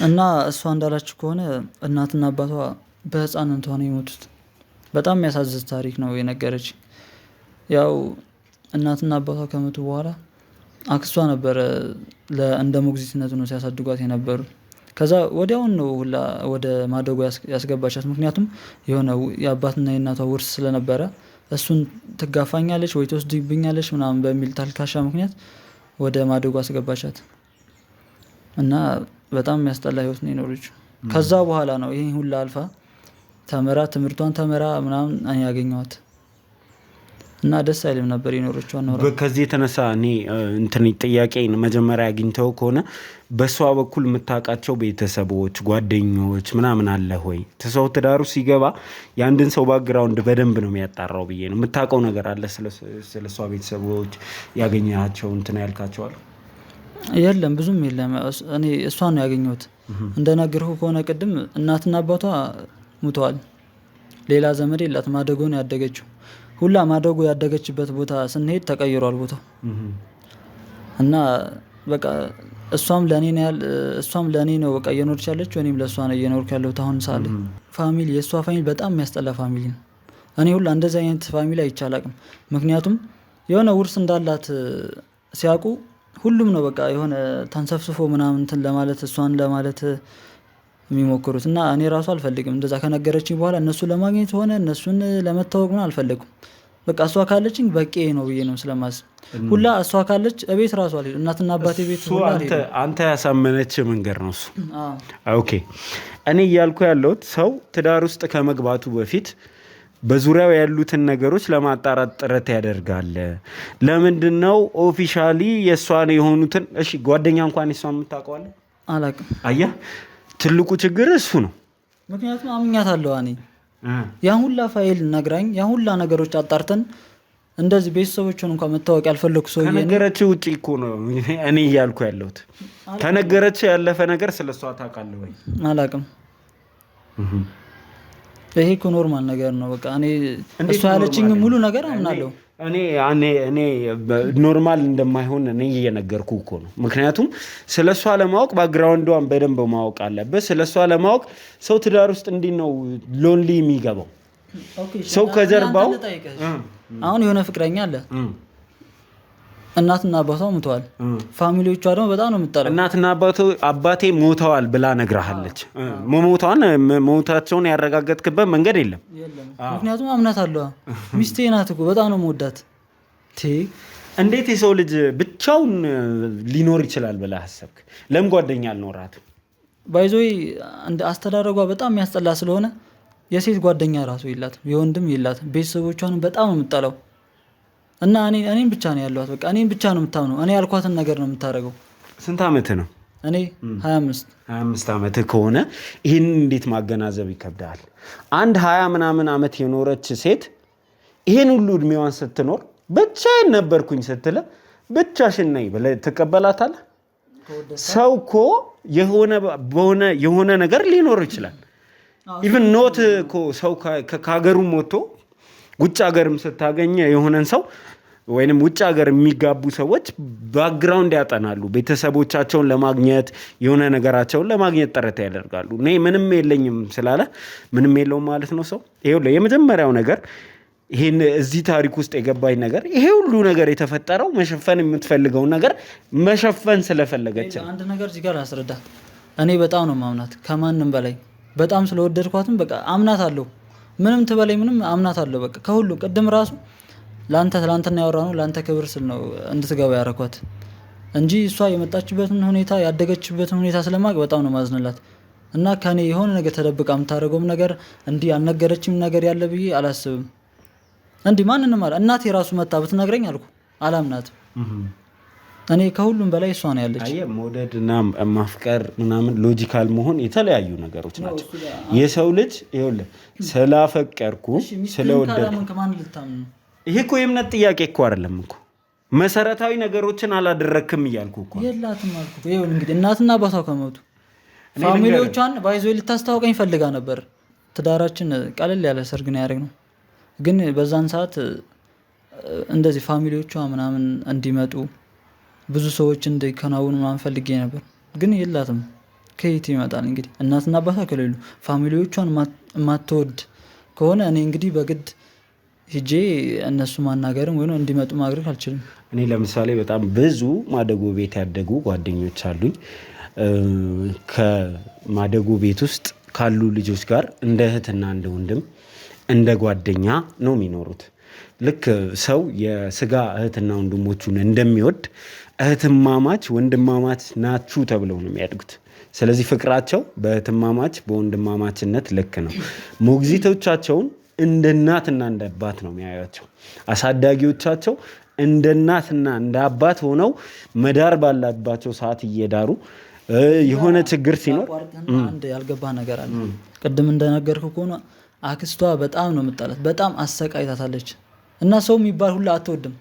እና እሷ እንዳላችሁ ከሆነ እናትና አባቷ በህፃንነቷ ነው የሞቱት። በጣም የሚያሳዝን ታሪክ ነው የነገረች። ያው እናትና አባቷ ከሞቱ በኋላ አክስቷ ነበረ እንደ ሞግዚትነት ነው ሲያሳድጓት የነበሩ። ከዛ ወዲያውን ነው ሁላ ወደ ማደጎ ያስገባቻት። ምክንያቱም የሆነ የአባትና የእናቷ ውርስ ስለነበረ እሱን ትጋፋኛለች ወይ ትወስድብኛለች ምናምን በሚል ታልካሻ ምክንያት ወደ ማደጎ አስገባቻት እና በጣም የሚያስጠላ ህይወት ነው የኖረችው። ከዛ በኋላ ነው ይሄን ሁላ አልፋ ተምራ ትምህርቷን ተምራ ምናምን ያገኘዋት እና ደስ አይልም ነበር የኖረችው ነው። ከዚህ የተነሳ እኔ እንትን ጥያቄ መጀመሪያ አግኝተው ከሆነ በሷ በኩል የምታውቃቸው ቤተሰቦች ጓደኞች ምናምን አለ ወይ? ሰው ትዳሩ ሲገባ የአንድን ሰው ባክግራውንድ በደንብ ነው የሚያጣራው ብዬ ነው። የምታውቀው ነገር አለ ስለ እሷ ቤተሰቦች ያገኛቸው እንትን ያልካቸዋል? የለም ብዙም የለም። እኔ እሷን ነው ያገኘሁት። እንደነገርኩ ከሆነ ቅድም እናትና አባቷ ሙተዋል። ሌላ ዘመድ የላት። ማደጎ ነው ያደገችው። ሁላ ማደጎ ያደገችበት ቦታ ስንሄድ ተቀይሯል ቦታው እና በቃ እሷም ለእኔ ነው በቃ እየኖርች ያለችው። እኔም ለእሷ ነው እየኖርኩ ያለሁት አሁን ሳለ። ፋሚሊ የእሷ ፋሚሊ በጣም የሚያስጠላ ፋሚሊ ነው። እኔ ሁላ እንደዚህ አይነት ፋሚሊ አይቻላቅም። ምክንያቱም የሆነ ውርስ እንዳላት ሲያውቁ ሁሉም ነው በቃ የሆነ ተንሰፍስፎ ምናምን እንትን ለማለት እሷን ለማለት የሚሞክሩት እና እኔ ራሱ አልፈልግም። እንደዛ ከነገረችኝ በኋላ እነሱ ለማግኘት ሆነ እነሱን ለመታወቅ ነው አልፈልግም። በቃ እሷ ካለችኝ በቂ ነው ብዬ ነው ስለማስብ ሁላ እሷ ካለች እቤት ራሱ አልሄድም። እናትና አባቴ ቤት ሁላ አንተ ያሳመነች መንገድ ነው እሱ። ኦኬ እኔ እያልኩ ያለሁት ሰው ትዳር ውስጥ ከመግባቱ በፊት በዙሪያው ያሉትን ነገሮች ለማጣራት ጥረት ያደርጋል። ለምንድነው ኦፊሻሊ የእሷን የሆኑትን እሺ ጓደኛ እንኳን የሷን የምታውቀዋለህ? አላውቅም። አየህ ትልቁ ችግር እሱ ነው። ምክንያቱም አምኛታለሁ እኔ ያን ሁላ ፋይል ነግራኝ ያን ሁላ ነገሮች አጣርተን እንደዚህ ቤተሰቦቹን እንኳን መታወቅ ያልፈለኩ ሰው ከነገረች ውጪ እኮ ነው እኔ እያልኩ ያለሁት። ከነገረች ያለፈ ነገር ስለሷ ታውቃለህ ወይ? አላውቅም። ይሄ እኮ ኖርማል ነገር ነው። በቃ እኔ እሷ ያለችኝ ሙሉ ነገር አምናለሁ። እኔ ኖርማል እንደማይሆን እኔ እየነገርኩ እኮ ነው። ምክንያቱም ስለሷ ለማወቅ ባክግራውንዷን በደንብ ማወቅ አለበት። ስለሷ ለማወቅ ሰው ትዳር ውስጥ እንዲህ ነው ሎንሊ የሚገባው። ሰው ከጀርባው አሁን የሆነ ፍቅረኛ አለ። እናትና አባቷ ሞተዋል። ፋሚሊዎቿ ደግሞ በጣም ነው የምትጠላው። እናትና አባቴ ሞተዋል ብላ ነግራሃለች። ሞታቸውን ያረጋገጥክበት መንገድ የለም? ምክንያቱም አምናታለሁ። ሚስቴ ናት እኮ በጣም ነው የምወዳት። እንዴት የሰው ልጅ ብቻውን ሊኖር ይችላል ብለህ አሰብክ? ለምን ጓደኛ አልኖራትም? ባይዞይ አስተዳደጓ በጣም የሚያስጠላ ስለሆነ የሴት ጓደኛ ራሱ የላትም፣ የወንድም የላትም። ቤተሰቦቿንም በጣም ነው የምትጠላው እና እኔም ብቻ ነው ያለኋት። በቃ እኔም ብቻ ነው የምታምነው። እኔ ያልኳትን ነገር ነው የምታደርገው። ስንት ዓመት ነው? እኔ 25 ዓመት ከሆነ ይህንን እንዴት ማገናዘብ ይከብዳል? አንድ 20 ምናምን ዓመት የኖረች ሴት ይህን ሁሉ እድሜዋን ስትኖር ብቻዬን ነበርኩኝ ስትለ ብቻሽን ነኝ ብለህ ትቀበላታለህ? ሰው እኮ የሆነ ነገር ሊኖር ይችላል። ኢቭን ኖት እኮ ሰው ከሀገሩም ወጥቶ ውጭ ሀገርም ስታገኘ የሆነን ሰው ወይንም ውጭ ሀገር የሚጋቡ ሰዎች ባክግራውንድ ያጠናሉ። ቤተሰቦቻቸውን ለማግኘት የሆነ ነገራቸውን ለማግኘት ጥረት ያደርጋሉ። እኔ ምንም የለኝም ስላለ ምንም የለውም ማለት ነው ሰው። ይኸውልህ የመጀመሪያው ነገር ይሄን እዚህ ታሪክ ውስጥ የገባኝ ነገር ይሄ ሁሉ ነገር የተፈጠረው መሸፈን የምትፈልገውን ነገር መሸፈን ስለፈለገች ነው። አንድ ነገር እዚህ ጋር ላስረዳ። እኔ በጣም ነው ማምናት ከማንም በላይ በጣም ስለወደድኳትም በቃ አምናት አለሁ። ምንም ትበላይ ምንም አምናት አለሁ። በቃ ከሁሉ ቅድም ራሱ ላንተ ትላንትና ያወራነው ላንተ ክብር ስል ነው እንድትገባ ያረኳት እንጂ እሷ የመጣችበትን ሁኔታ ያደገችበትን ሁኔታ ስለማቅ በጣም ነው ማዝንላት እና ከኔ የሆነ ነገር ተደብቃ የምታደርገውም ነገር እንዲህ አልነገረችም ነገር ያለ ብዬ አላስብም። እንዲህ ማንንም እናቴ ራሱ መታ ብትነግረኝ አልኩ አላምናትም። እኔ ከሁሉም በላይ እሷ ነው ያለች። አየ መውደድና ማፍቀር ምናምን ሎጂካል መሆን የተለያዩ ነገሮች ናቸው። የሰው ልጅ ይኸውልህ ስላፈቀርኩ ስለወደድኩ ከማን ልታምን ነው? ይሄ እኮ የእምነት ጥያቄ እኮ አይደለም እኮ መሰረታዊ ነገሮችን አላደረክም እያልኩ እኮ የላትም አልኩ። ይኸውልህ እንግዲህ እናትና አባቷ ከሞቱ ፋሚሊዎቿን ባይዞ ልታስታውቀኝ ፈልጋ ነበር። ትዳራችን ቀለል ያለ ሰርግ ነው ያደረግነው። ግን በዛን ሰዓት እንደዚህ ፋሚሊዎቿ ምናምን እንዲመጡ ብዙ ሰዎች እንዲከናወኑ ምናምን ፈልጌ ነበር። ግን የላትም። ከየት ይመጣል እንግዲህ እናትና አባቷ ከሌሉ ፋሚሊዎቿን የማትወድ ከሆነ እኔ እንግዲህ በግድ ሂጄ እነሱ ማናገርም ወይ እንዲመጡ ማድረግ አልችልም። እኔ ለምሳሌ በጣም ብዙ ማደጎ ቤት ያደጉ ጓደኞች አሉኝ። ከማደጎ ቤት ውስጥ ካሉ ልጆች ጋር እንደ እህትና እንደ ወንድም እንደ ጓደኛ ነው የሚኖሩት። ልክ ሰው የስጋ እህትና ወንድሞቹን እንደሚወድ እህትማማች ወንድማማች ናችሁ ተብለው ነው የሚያድጉት። ስለዚህ ፍቅራቸው በእህትማማች በወንድማማችነት ልክ ነው። ሞግዚቶቻቸውን እንደ እናትና እንደ አባት ነው የሚያዩቸው። አሳዳጊዎቻቸው እንደ እናትና እንደ አባት ሆነው መዳር ባላባቸው ሰዓት እየዳሩ የሆነ ችግር ሲኖር አንድ ያልገባ ነገር አለ። ቅድም እንደነገርኩ ከሆነ አክስቷ በጣም ነው የምጣላት። በጣም አሰቃይታታለች እና ሰው የሚባል ሁላ አትወድም።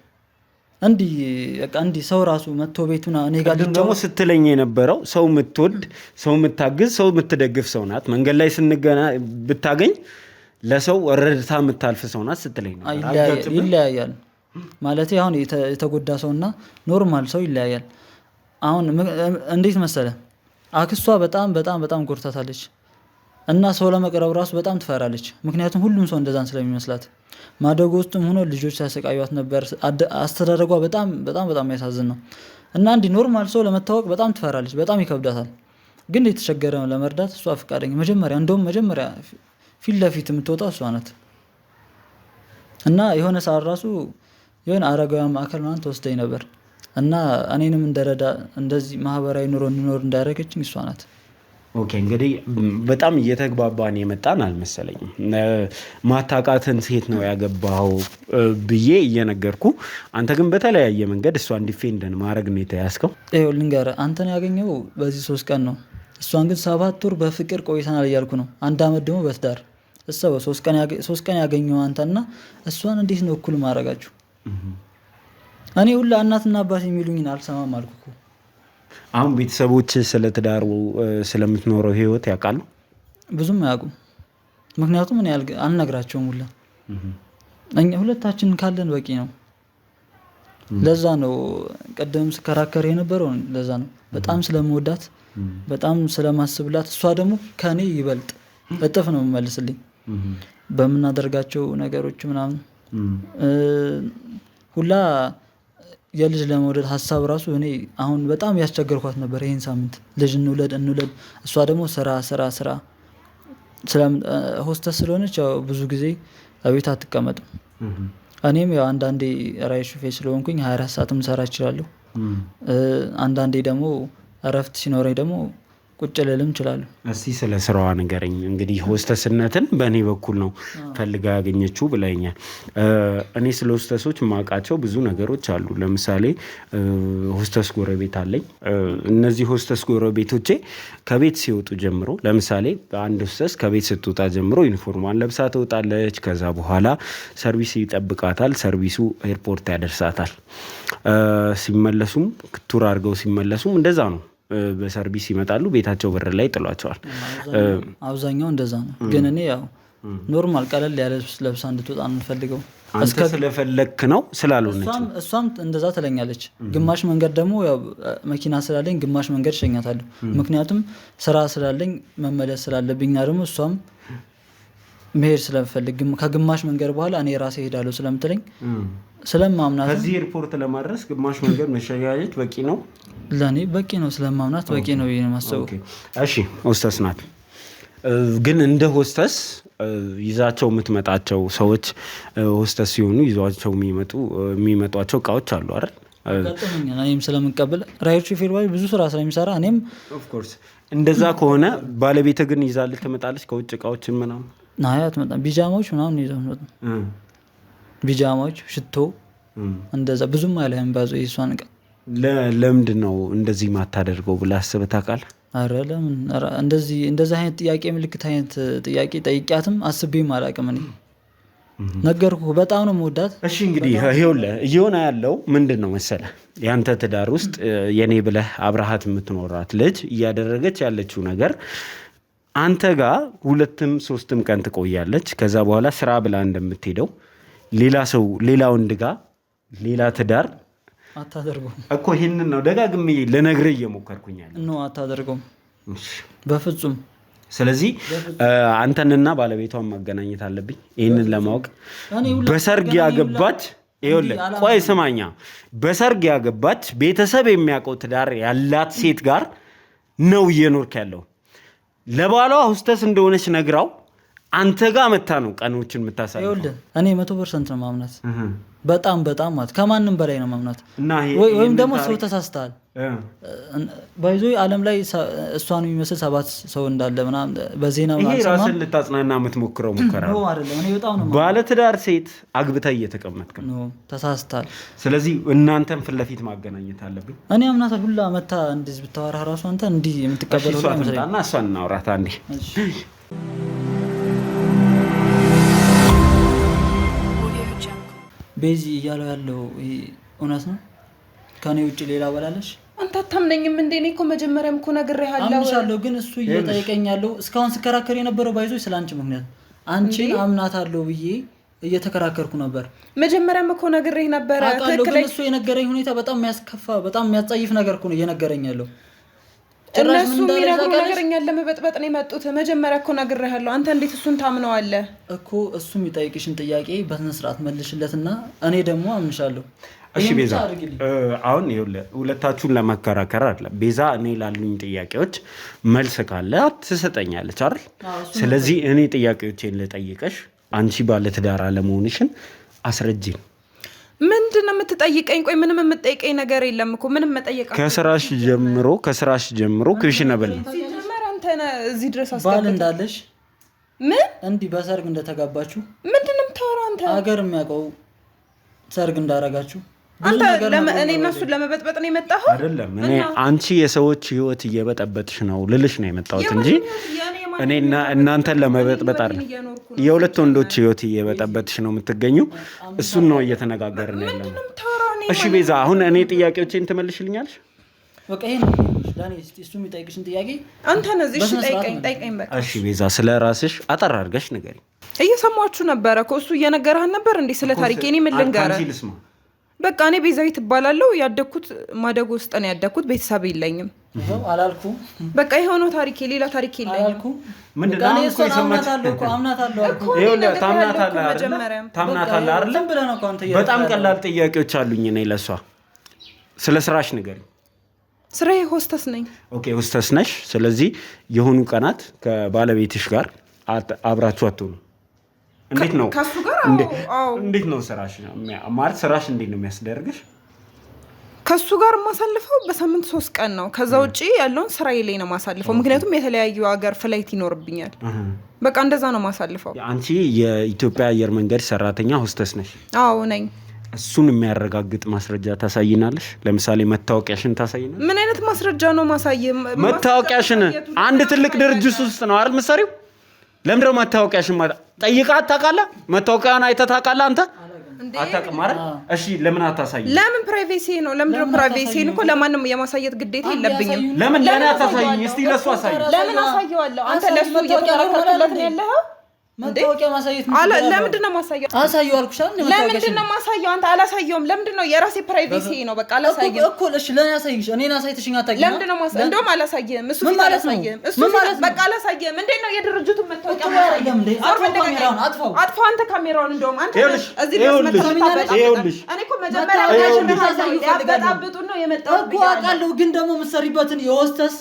እንዲህ ሰው ራሱ መጥቶ ቤቱና እኔ ጋር ደግሞ ስትለኝ የነበረው ሰው የምትወድ ሰው የምታግዝ ሰው የምትደግፍ ሰው ናት። መንገድ ላይ ስንገና ብታገኝ ለሰው ረድታ የምታልፍ ሰው ናት ስትለኝ ነበር። ይለያያል ማለት አሁን የተጎዳ ሰውና ኖርማል ሰው ይለያያል። አሁን እንዴት መሰለ አክስቷ በጣም በጣም በጣም ጎርታታለች እና ሰው ለመቅረብ ራሱ በጣም ትፈራለች። ምክንያቱም ሁሉም ሰው እንደዛን ስለሚመስላት ማደጎ ውስጥም ሆኖ ልጆች ሲያሰቃዩት ነበር። አስተዳደጓ በጣም በጣም በጣም ያሳዝን ነው እና እንዲህ ኖርማል ሰው ለመታወቅ በጣም ትፈራለች። በጣም ይከብዳታል። ግን የተቸገረ ለመርዳት እሷ ፈቃደኛ መጀመሪያ ፊት ለፊት የምትወጣው እሷ ናት እና የሆነ ሰዓት ራሱ የሆነ አረጋውያን ማዕከል ምናምን ተወስደኝ ነበር እና እኔንም እንደረዳ እንደዚህ ማህበራዊ ኑሮ እንዲኖር እንዳደረገችኝ እሷ ናት። ኦኬ እንግዲህ በጣም እየተግባባን የመጣን አልመሰለኝም። ማታቃትን ሴት ነው ያገባው ብዬ እየነገርኩ አንተ ግን በተለያየ መንገድ እሷን ዲፌንድን ማድረግ ነው የተያዝከው። ይኸው ልንገርህ አንተን ያገኘው በዚህ 3 ቀን ነው። እሷን ግን 7 ወር በፍቅር ቆይተናል እያልኩ ነው። 1 ዓመት ደግሞ በትዳር እሰበው 3 ቀን ያገኘው አንተና እሷን እንዴት ነው እኩል ማድረጋችሁ? እኔ ሁላ እናትና አባት የሚሉኝን አልሰማም አልኩ እኮ። አሁን ቤተሰቦች ስለ ትዳሩ ስለምትኖረው ህይወት ያውቃሉ? ብዙም አያውቁም። ምክንያቱም እኔ አልነግራቸውም ሁላ። እኛ ሁለታችን ካለን በቂ ነው። ለዛ ነው ቀደም ስከራከር የነበረው። ለዛ ነው በጣም ስለምወዳት በጣም ስለማስብላት እሷ ደግሞ ከኔ ይበልጥ እጥፍ ነው የምመልስልኝ በምናደርጋቸው ነገሮች ምናምን ሁላ። የልጅ ለመውለድ ሀሳብ ራሱ እኔ አሁን በጣም ያስቸገርኳት ነበር። ይሄን ሳምንት ልጅ እንውለድ። እሷ ደግሞ ስራ ሆስተስ ስለሆነች ያው ብዙ ጊዜ ቤት አትቀመጥም። እኔም ያው አንዳንዴ ራይ ሹፌር ስለሆንኩኝ 24 ሰዓትም ሰራ እችላለሁ። አንዳንዴ ደግሞ እረፍት ሲኖረኝ ደግሞ ቁጭ ልልም እችላለሁ። እስቲ ስለ ስራዋ ንገረኝ። እንግዲህ ሆስተስነትን በእኔ በኩል ነው ፈልጋ ያገኘችው ብለኛል። እኔ ስለ ሆስተሶች የማውቃቸው ብዙ ነገሮች አሉ። ለምሳሌ ሆስተስ ጎረቤት አለኝ። እነዚህ ሆስተስ ጎረቤቶቼ ከቤት ሲወጡ ጀምሮ ለምሳሌ አንድ ሆስተስ ከቤት ስትወጣ ጀምሮ ዩኒፎርሟን ለብሳ ትወጣለች። ከዛ በኋላ ሰርቪስ ይጠብቃታል። ሰርቪሱ ኤርፖርት ያደርሳታል። ሲመለሱም ቱር አድርገው ሲመለሱም እንደዛ ነው። በሰርቪስ ይመጣሉ፣ ቤታቸው በር ላይ ጥሏቸዋል። አብዛኛው እንደዛ ነው። ግን እኔ ያው ኖርማል ቀለል ያለ ለብሳ እንድትወጣ እንፈልገው አንተ ስለፈለክ ነው ስላልሆነች። እሷም እንደዛ ትለኛለች። ግማሽ መንገድ ደግሞ ያው መኪና ስላለኝ ግማሽ መንገድ እሸኛታለሁ። ምክንያቱም ስራ ስላለኝ መመለስ ስላለብኝና ደግሞ እሷም መሄድ ስለምፈልግ ከግማሽ መንገድ በኋላ እኔ ራሴ ሄዳለሁ ስለምትለኝ ስለማምናት ከዚህ ኤርፖርት ለማድረስ ግማሽ መንገድ መሸጋጀት በቂ ነው፣ ለእኔ በቂ ነው፣ ስለማምናት በቂ ነው የማስበው። እሺ ሆስተስ ናት፣ ግን እንደ ሆስተስ ይዛቸው የምትመጣቸው ሰዎች ሆስተስ ሲሆኑ ይዟቸው የሚመጧቸው እቃዎች አሉ አይደል? ገጠመኛል። እኔም ስለምቀበል ራይድ ሹፌር ባይ ብዙ ስራ ስለሚሰራ እኔም ኦፍኮርስ። እንደዛ ከሆነ ባለቤት ግን ይዛልህ ትመጣለች ከውጭ እቃዎችን ምናምን? ናይ አትመጣም። ቢጃማዎች ምናምን ይዘው ነው፣ ቢጃማዎች፣ ሽቶ እንደዛ ብዙም አይልህም ባዞ የእሷን እቃ። ለምንድን ነው እንደዚህ ማታደርገው ብለህ አስበህ ታውቃለህ? አረ ለምን እንደዚህ አይነት ጥያቄ ምልክት አይነት ጥያቄ ጠይቂያትም አስቤም አላውቅም። እኔ ነገርኩህ በጣም ነው የምወዳት። እሺ እንግዲህ ይኸውልህ እየሆነ ያለው ምንድን ነው መሰለህ፣ ያንተ ትዳር ውስጥ የኔ ብለህ አብረሃት የምትኖራት ልጅ እያደረገች ያለችው ነገር አንተ ጋር 2-3 ቀን ትቆያለች። ከዛ በኋላ ስራ ብላ እንደምትሄደው ሌላ ወንድ ጋር ሌላ ትዳር አታደርገውም እኮ። ይህንን ነው ደጋግሜ ልነግርህ እየሞከርኩኛል። አታደርገውም በፍጹም። ስለዚህ አንተንና ባለቤቷን ማገናኘት አለብኝ ይህንን ለማወቅ። በሰርግ ያገባች ይኸውልህ፣ ቆይ ስማኛ፣ በሰርግ ያገባች ቤተሰብ የሚያውቀው ትዳር ያላት ሴት ጋር ነው እየኖርክ ያለው። ለባሏ ሆስተስ እንደሆነች ነግራው አንተ ጋር መታ ነው ቀኖችን የምታሳየው። ይኸውልህ እኔ 100% ነው ማምናት፣ በጣም ማለት ከማንም በላይ ነው ማምናት። ወይም ደግሞ ሰው ተሳስተሃል ባይዞ ዓለም ላይ እሷን የሚመስል 7 ሰው እንዳለ ምናምን በዜና ይሄ ራስን ልታጽናና የምትሞክረው ሙከራ ነው አይደለም። እኔ በጣም ነው ባለትዳር ሴት አግብታ እየተቀመጥክ ነው፣ ተሳስተሃል። ስለዚህ እናንተን ፊት ለፊት ማገናኘት አለብኝ። እኔ አምናታል ሁላ መታ እንደዚህ ብታወራ ራሱ አንተ እንዲህ የምትቀበለው ነው ማለት ነው። እሷን እናውራት አንዴ። ቤዚ እያለው ያለው እውነት ነው? ከኔ ውጭ ሌላ በላለሽ? አንተ አታምነኝም እንዴ? እኔ እኮ መጀመሪያም እኮ ነግሬሃለሁ። አምንሻለሁ፣ ግን እሱ እየጠየቀኝ ያለው እስካሁን ስከራከር የነበረው ባይዞ ስላንቺ ምክንያት አንቺን አምናታለሁ ብዬ እየተከራከርኩ ነበር። መጀመሪያም እኮ ነግሬህ ነበረ። ትክክለኛ እሱ የነገረኝ ሁኔታ በጣም የሚያስከፋ በጣም የሚያጻይፍ ነገር እኮ ነው እየነገረኝ ያለው። እነሱ የሚነግሩ ነገር እኛን ለመበጥበጥ ነው የመጡት። መጀመሪያ እኮ ነግሬሃለሁ። አንተ እንዴት እሱን ታምነዋለህ እኮ? እሱ የሚጠይቅሽን ጥያቄ በስነ ስርዓት መልሽለትና እኔ ደግሞ አምንሻለሁ። እሺ ቤዛ፣ አሁን ሁለታችሁን ለመከራከር አይደለም። ቤዛ እኔ ላሉኝ ጥያቄዎች መልስ ካለ ትሰጠኛለች አይደል? ስለዚህ እኔ ጥያቄዎቼን ልጠይቀሽ፣ አንቺ ባለትዳር አለመሆንሽን አስረጂኝ። ምንድን ነው የምትጠይቀኝ? ቆይ ምንም የምትጠይቀኝ ነገር የለም እኮ። ምንም መጠየቅ ከስራሽ ጀምሮ ክሽነበል ሲጀመር አንተ እዚህ ድረስ ባል እንዳለሽ ምን እንዲህ በሰርግ እንደተጋባችሁ ምንድን ነው የምታወራው አንተ? ሀገር የሚያውቀው ሰርግ እንዳረጋችሁ አንተ እኔ እና እሱን ለመበጥበጥ ነው የመጣኸው? አይደለም። እኔ አንቺ የሰዎች ህይወት እየበጠበጥሽ ነው ልልሽ ነው የመጣሁት እንጂ እኔ እናንተን ለመበጥበጥ አይደለም። የሁለት ወንዶች ህይወት እየበጠበጥሽ ነው የምትገኙ። እሱን ነው እየተነጋገርን ያለነው። እሺ ቤዛ፣ አሁን እኔ ጥያቄዎቼን ትመልሽልኛለሽ? በቃ ይሄ ነው ዳኒ። እሱ የሚጠይቅሽን ጥያቄ አንተ ነዚህ ጠይቀኝ በቃ። እሺ ቤዛ፣ ስለ ራስሽ አጠር አድርገሽ ንገሪኝ። እየሰማችሁ ነበረ እኮ። እሱ እየነገረህ ነበር እንዴ ስለ ታሪኬ? እኔ ምን ልንገርህ? በቃ እኔ ቤዛዊት እባላለሁ። ያደግኩት ማደጎ ውስጥ ነው ያደግኩት። ቤተሰብ የለኝም አላልኩም። በቃ የሆነው ታሪኬ፣ ሌላ ታሪክ የለኝም። በጣም ቀላል ጥያቄዎች አሉኝ እኔ ለሷ። ስለ ስራሽ ንገሪኝ። ስራዬ ሆስተስ ነኝ። ኦኬ ሆስተስ ነሽ። ስለዚህ የሆኑ ቀናት ከባለቤትሽ ጋር አብራችሁ አትሆኑ? እንዴት ነው ከሱ ጋር? እንዴት ነው ስራሽ ማለት ስራሽ እንዴት ነው የሚያስደርግሽ? ከሱ ጋር የማሳልፈው በሳምንት 3 ቀን ነው። ከዛ ውጪ ያለውን ስራዬ ላይ ነው የማሳልፈው። ምክንያቱም የተለያዩ ሀገር ፍላይት ይኖርብኛል። በቃ እንደዛ ነው የማሳልፈው። አንቺ የኢትዮጵያ አየር መንገድ ሰራተኛ ሆስተስ ነሽ? አዎ ነኝ። እሱን የሚያረጋግጥ ማስረጃ ታሳይናለሽ? ለምሳሌ መታወቂያሽን ታሳይናለሽ? ምን አይነት ማስረጃ ነው ማሳየ? መታወቂያሽን አንድ ትልቅ ድርጅት ውስጥ ነው አይደል የምትሰሪው? ለምንድነው መታወቂያሽን ጠይቃት ታውቃለህ? መታወቂያን አይተህ ታውቃለህ አንተ? አታውቅም አይደል? እሺ ለምን አታሳይኝ? ለምን ፕራይቬሲ ነው? ለምንድነው ፕራይቬሲ ነው? ለማንም የማሳየት ግዴታ የለብኝም። ለምን ለኔ አታሳይኝ? እስቲ ለሱ አሳይኝ። ለምን አሳየዋለሁ? አንተ ለሱ እየተከራከርክለት ነው ያለኸው? መታወቂያ ማሳየት አለ። ለምንድን ነው ማሳየው? አሳየው አልኩሽ አይደል? ለምንድን ነው ማሳየው? አንተ አላሳየውም። ለምንድን ነው? የራሴ ፕራይቬሲ ነው። በቃ አላሳየም እኮ እሺ፣ ለኔ አሳይሽ። እኔን አሳይተሽኝ አታውቂም። ለምንድን ነው ማሳየው? እንደውም አላሳየም። እሱ ፊት አላሳየም። እሱ በቃ አላሳየም። እንዴት ነው የድርጅቱን መታወቂያ ማሳየም? አጥፋው አንተ ካሜራውን። እንደውም አንተ እዚህ ድረስ መጣጣበጣ። እኔ እኮ መጀመሪያ ያበጣብጡን ነው የመጣው እኮ አውቃለሁ። ግን ደግሞ የምትሰሪበትን የሆስተስ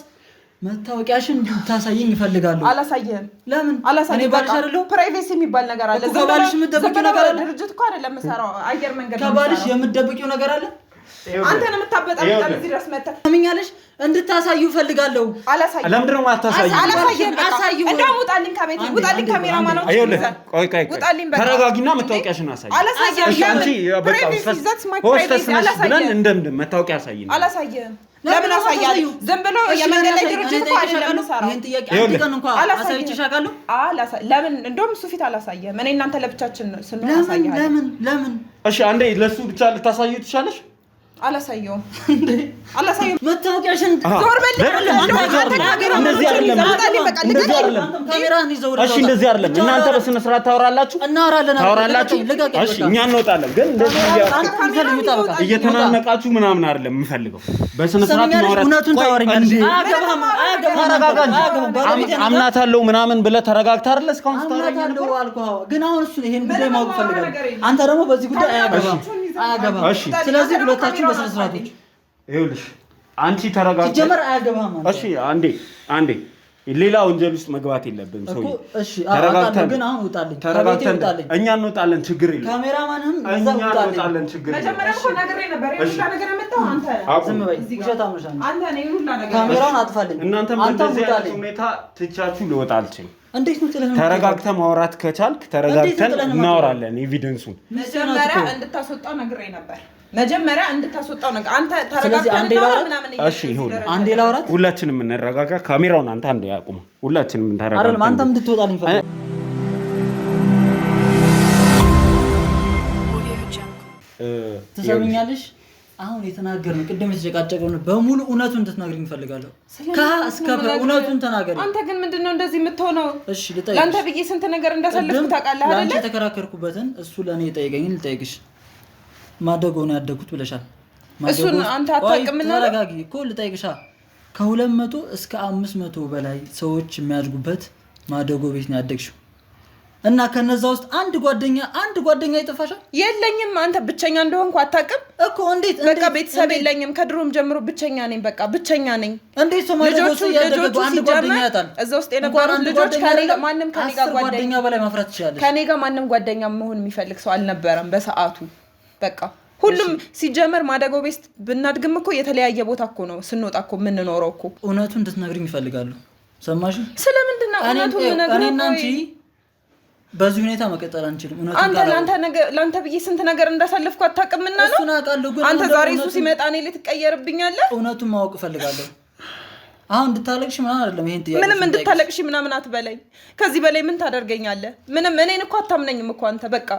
መታወቂያሽን እንድታሳየኝ እፈልጋለሁ። አላሳየህም። ለምን? እኔ ባልሽ አይደለም። ፕራይቬሲ የሚባል ነገር አለ። ከባልሽ የምትደብቂው ነገር አለ። ድርጅት እኮ አይደለም የምሰራው፣ አየር መንገድ ነው። ከባልሽ የምትደብቂው ነገር አለ። አንተ ነው የምታበጣበጣ። እዚህ ድረስ መጣ ምኛለሽ እንድታሳዩ እፈልጋለሁ። አላሳየህም። ለምንድን ነው የማታሳዩ? አላሳየህም። እንደውም ውጣልኝ ከቤቴ፣ ውጣልኝ ካሜራማን ነው። ቆይ ተረጋጊና መታወቂያሽን አሳይ። አላሳየህም። እሺ አንቺ በቃ ሆስተስ ነሽ ብለን እንደምንም መታወቂያ አሳይኝ። አላሳየህም። ለምን አሳያለሁ? ዝም ብሎ የመንገድ ላይ ድርጅት እኮ አይደለም የምሰራው። ይሄን ጥያቄ አንተ ቀን እንኳን አሳይቼሽ አውቃለሁ? ለምን እንደውም እሱ ፊት አላሳየህም። እኔ እናንተ ለብቻችን ስንሆን አሳያለሁ። ለምን? እሺ አንዴ ለሱ ብቻ ልታሳዩ ትችላለሽ? አላሳየውም። አላሳየውም። መታወቂያሽን ዞር በል። እንደዚህ አይደለም። ካሜራን ይዘው እሺ፣ እንደዚህ አይደለም። እናንተ በስነ ስርዓት ታወራላችሁ። ታወራላችሁ። እሺ፣ እኛ እንወጣለን። ግን እንደዚህ እየተናነቃችሁ ምናምን አይደለም የምፈልገው። በስነ ስርዓት ማውራት። እውነቱን ታወሪኛለሽ። አምናታለሁ ምናምን ብለህ ተረጋግተህ አይደል እስካሁን ስታወራኝ ነበር አልኩህ። ግን አሁን እሱ ይሄን ጉዳይ ማወቅ ፈልጋለሁ። አንተ ደግሞ በዚህ ጉዳይ አያገባም። እሺ፣ ስለዚህ ሁለታችሁ በስነ ስርዓት ይኸውልሽ፣ አንቺ ተረጋግተሽ ሲጀመር አያገባም። እሺ፣ አንዴ ሌላ ወንጀል ውስጥ መግባት የለብንም። ሰው እሺ፣ ተረጋግተን ግን አሁን ውጣልኝ፣ ተረጋግተን እኛ እንወጣለን። ችግር የለም። ካሜራማንም እኛ እንወጣለን። ችግር የለም። መጀመሪያ እኮ ነግሬ ነበር። ይሄን ነገር መጣው አንተ ዝም በይ። ውሸታም ነሽ አንተ። እኔ ሁሉ ነገር ካሜራውን አጥፋልኝ። እናንተም በዚህ አይነት ሁኔታ ትቻችሁ ልወጣ አልችልም። እንዴት ነው ጥለህ? ተረጋግተህ ማውራት ከቻልክ ተረጋግተን እናወራለን። ኤቪደንሱን መጀመሪያ እንድታስወጣው ነግሬ ነበር። መጀመሪያ እንድታስወጣው ነገር አንተ ተረጋግተህ ምናምን። እሺ ይሁን፣ አንዴ ላውራት። ሁላችንም እንረጋጋ። ካሜራውን አንተ አንዴ ያቁም። ሁላችንም እንተረጋጋ። አይደለም አንተም እንድትወጣልኝ ፈልግ። ትሰሚኛለሽ? አሁን የተናገርን ቅድም የተጨቃጨቀውን በሙሉ እውነቱን እንድትነግሪኝ እፈልጋለሁ። እስከ እውነቱን ተናገሪ። አንተ ግን ምንድነው እንደዚህ የምትሆነው? እሺ ልጠይቅሽ። ለአንተ ብዬ ስንት ነገር እንዳሳለፍኩ ታውቃለህ አይደል? ለአንቺ የተከራከርኩበትን እሱ ለእኔ የጠየቀኝን ልጠይቅሽ። ማደጎ ነው ያደግኩት ብለሻል። እሱን አንተ አታውቅም እና ተረጋጊ እኮ ልጠይቅሻ። ከ200 እስከ 500 በላይ ሰዎች የሚያድጉበት ማደጎ ቤት ነው ያደግሽው እና ከነዛ ውስጥ አንድ ጓደኛ ይጠፋሻል? የለኝም። አንተ ብቸኛ እንደሆንኩ አታውቅም እኮ። እንዴት በቃ ቤተሰብ የለኝም። ከድሮም ጀምሮ ብቸኛ ነኝ። በቃ ብቸኛ ነኝ። እንዴት ሰው ማደጎ ያደገው አንድ ጓደኛ ያጣል? እዛ ውስጥ የነበሩት ልጆች ማንም ከኔ ጋር ጓደኛ በላይ ማፍራት ትችላለሽ። ከኔ ጋር ማንም ጓደኛ መሆን የሚፈልግ ሰው አልነበረም በሰዓቱ። በቃ ሁሉም ሲጀመር ማደጎ ቤት ብናድግም እኮ የተለያየ ቦታ እኮ ነው ስንወጣ እኮ የምንኖረው እኮ። እውነቱን እንድትነግሪኝ እፈልጋለሁ። ሰማሽ? ስለምንድን ነው እውነቱን የምነግርህ? እኔና አንቺ በዚህ ሁኔታ መቀጠል አንችልም። ለአንተ ብዬ ስንት ነገር እንዳሳለፍኩ አታውቅምና ነው። እሱን አውቃለሁ፣ ግን አንተ ዛሬ እሱ ሲመጣ እኔ ልትቀየርብኛለህ። እውነቱን ማወቅ እፈልጋለሁ። አሁን እንድታለቅሽ ምናምን አይደለም ይሄን ጥያቄ። ምንም እንድታለቅሽ ምናምን አትበለኝ። ከዚህ በላይ ምን ታደርገኛለህ? ምንም እኔን እኮ አታምነኝም እኮ አንተ። በቃ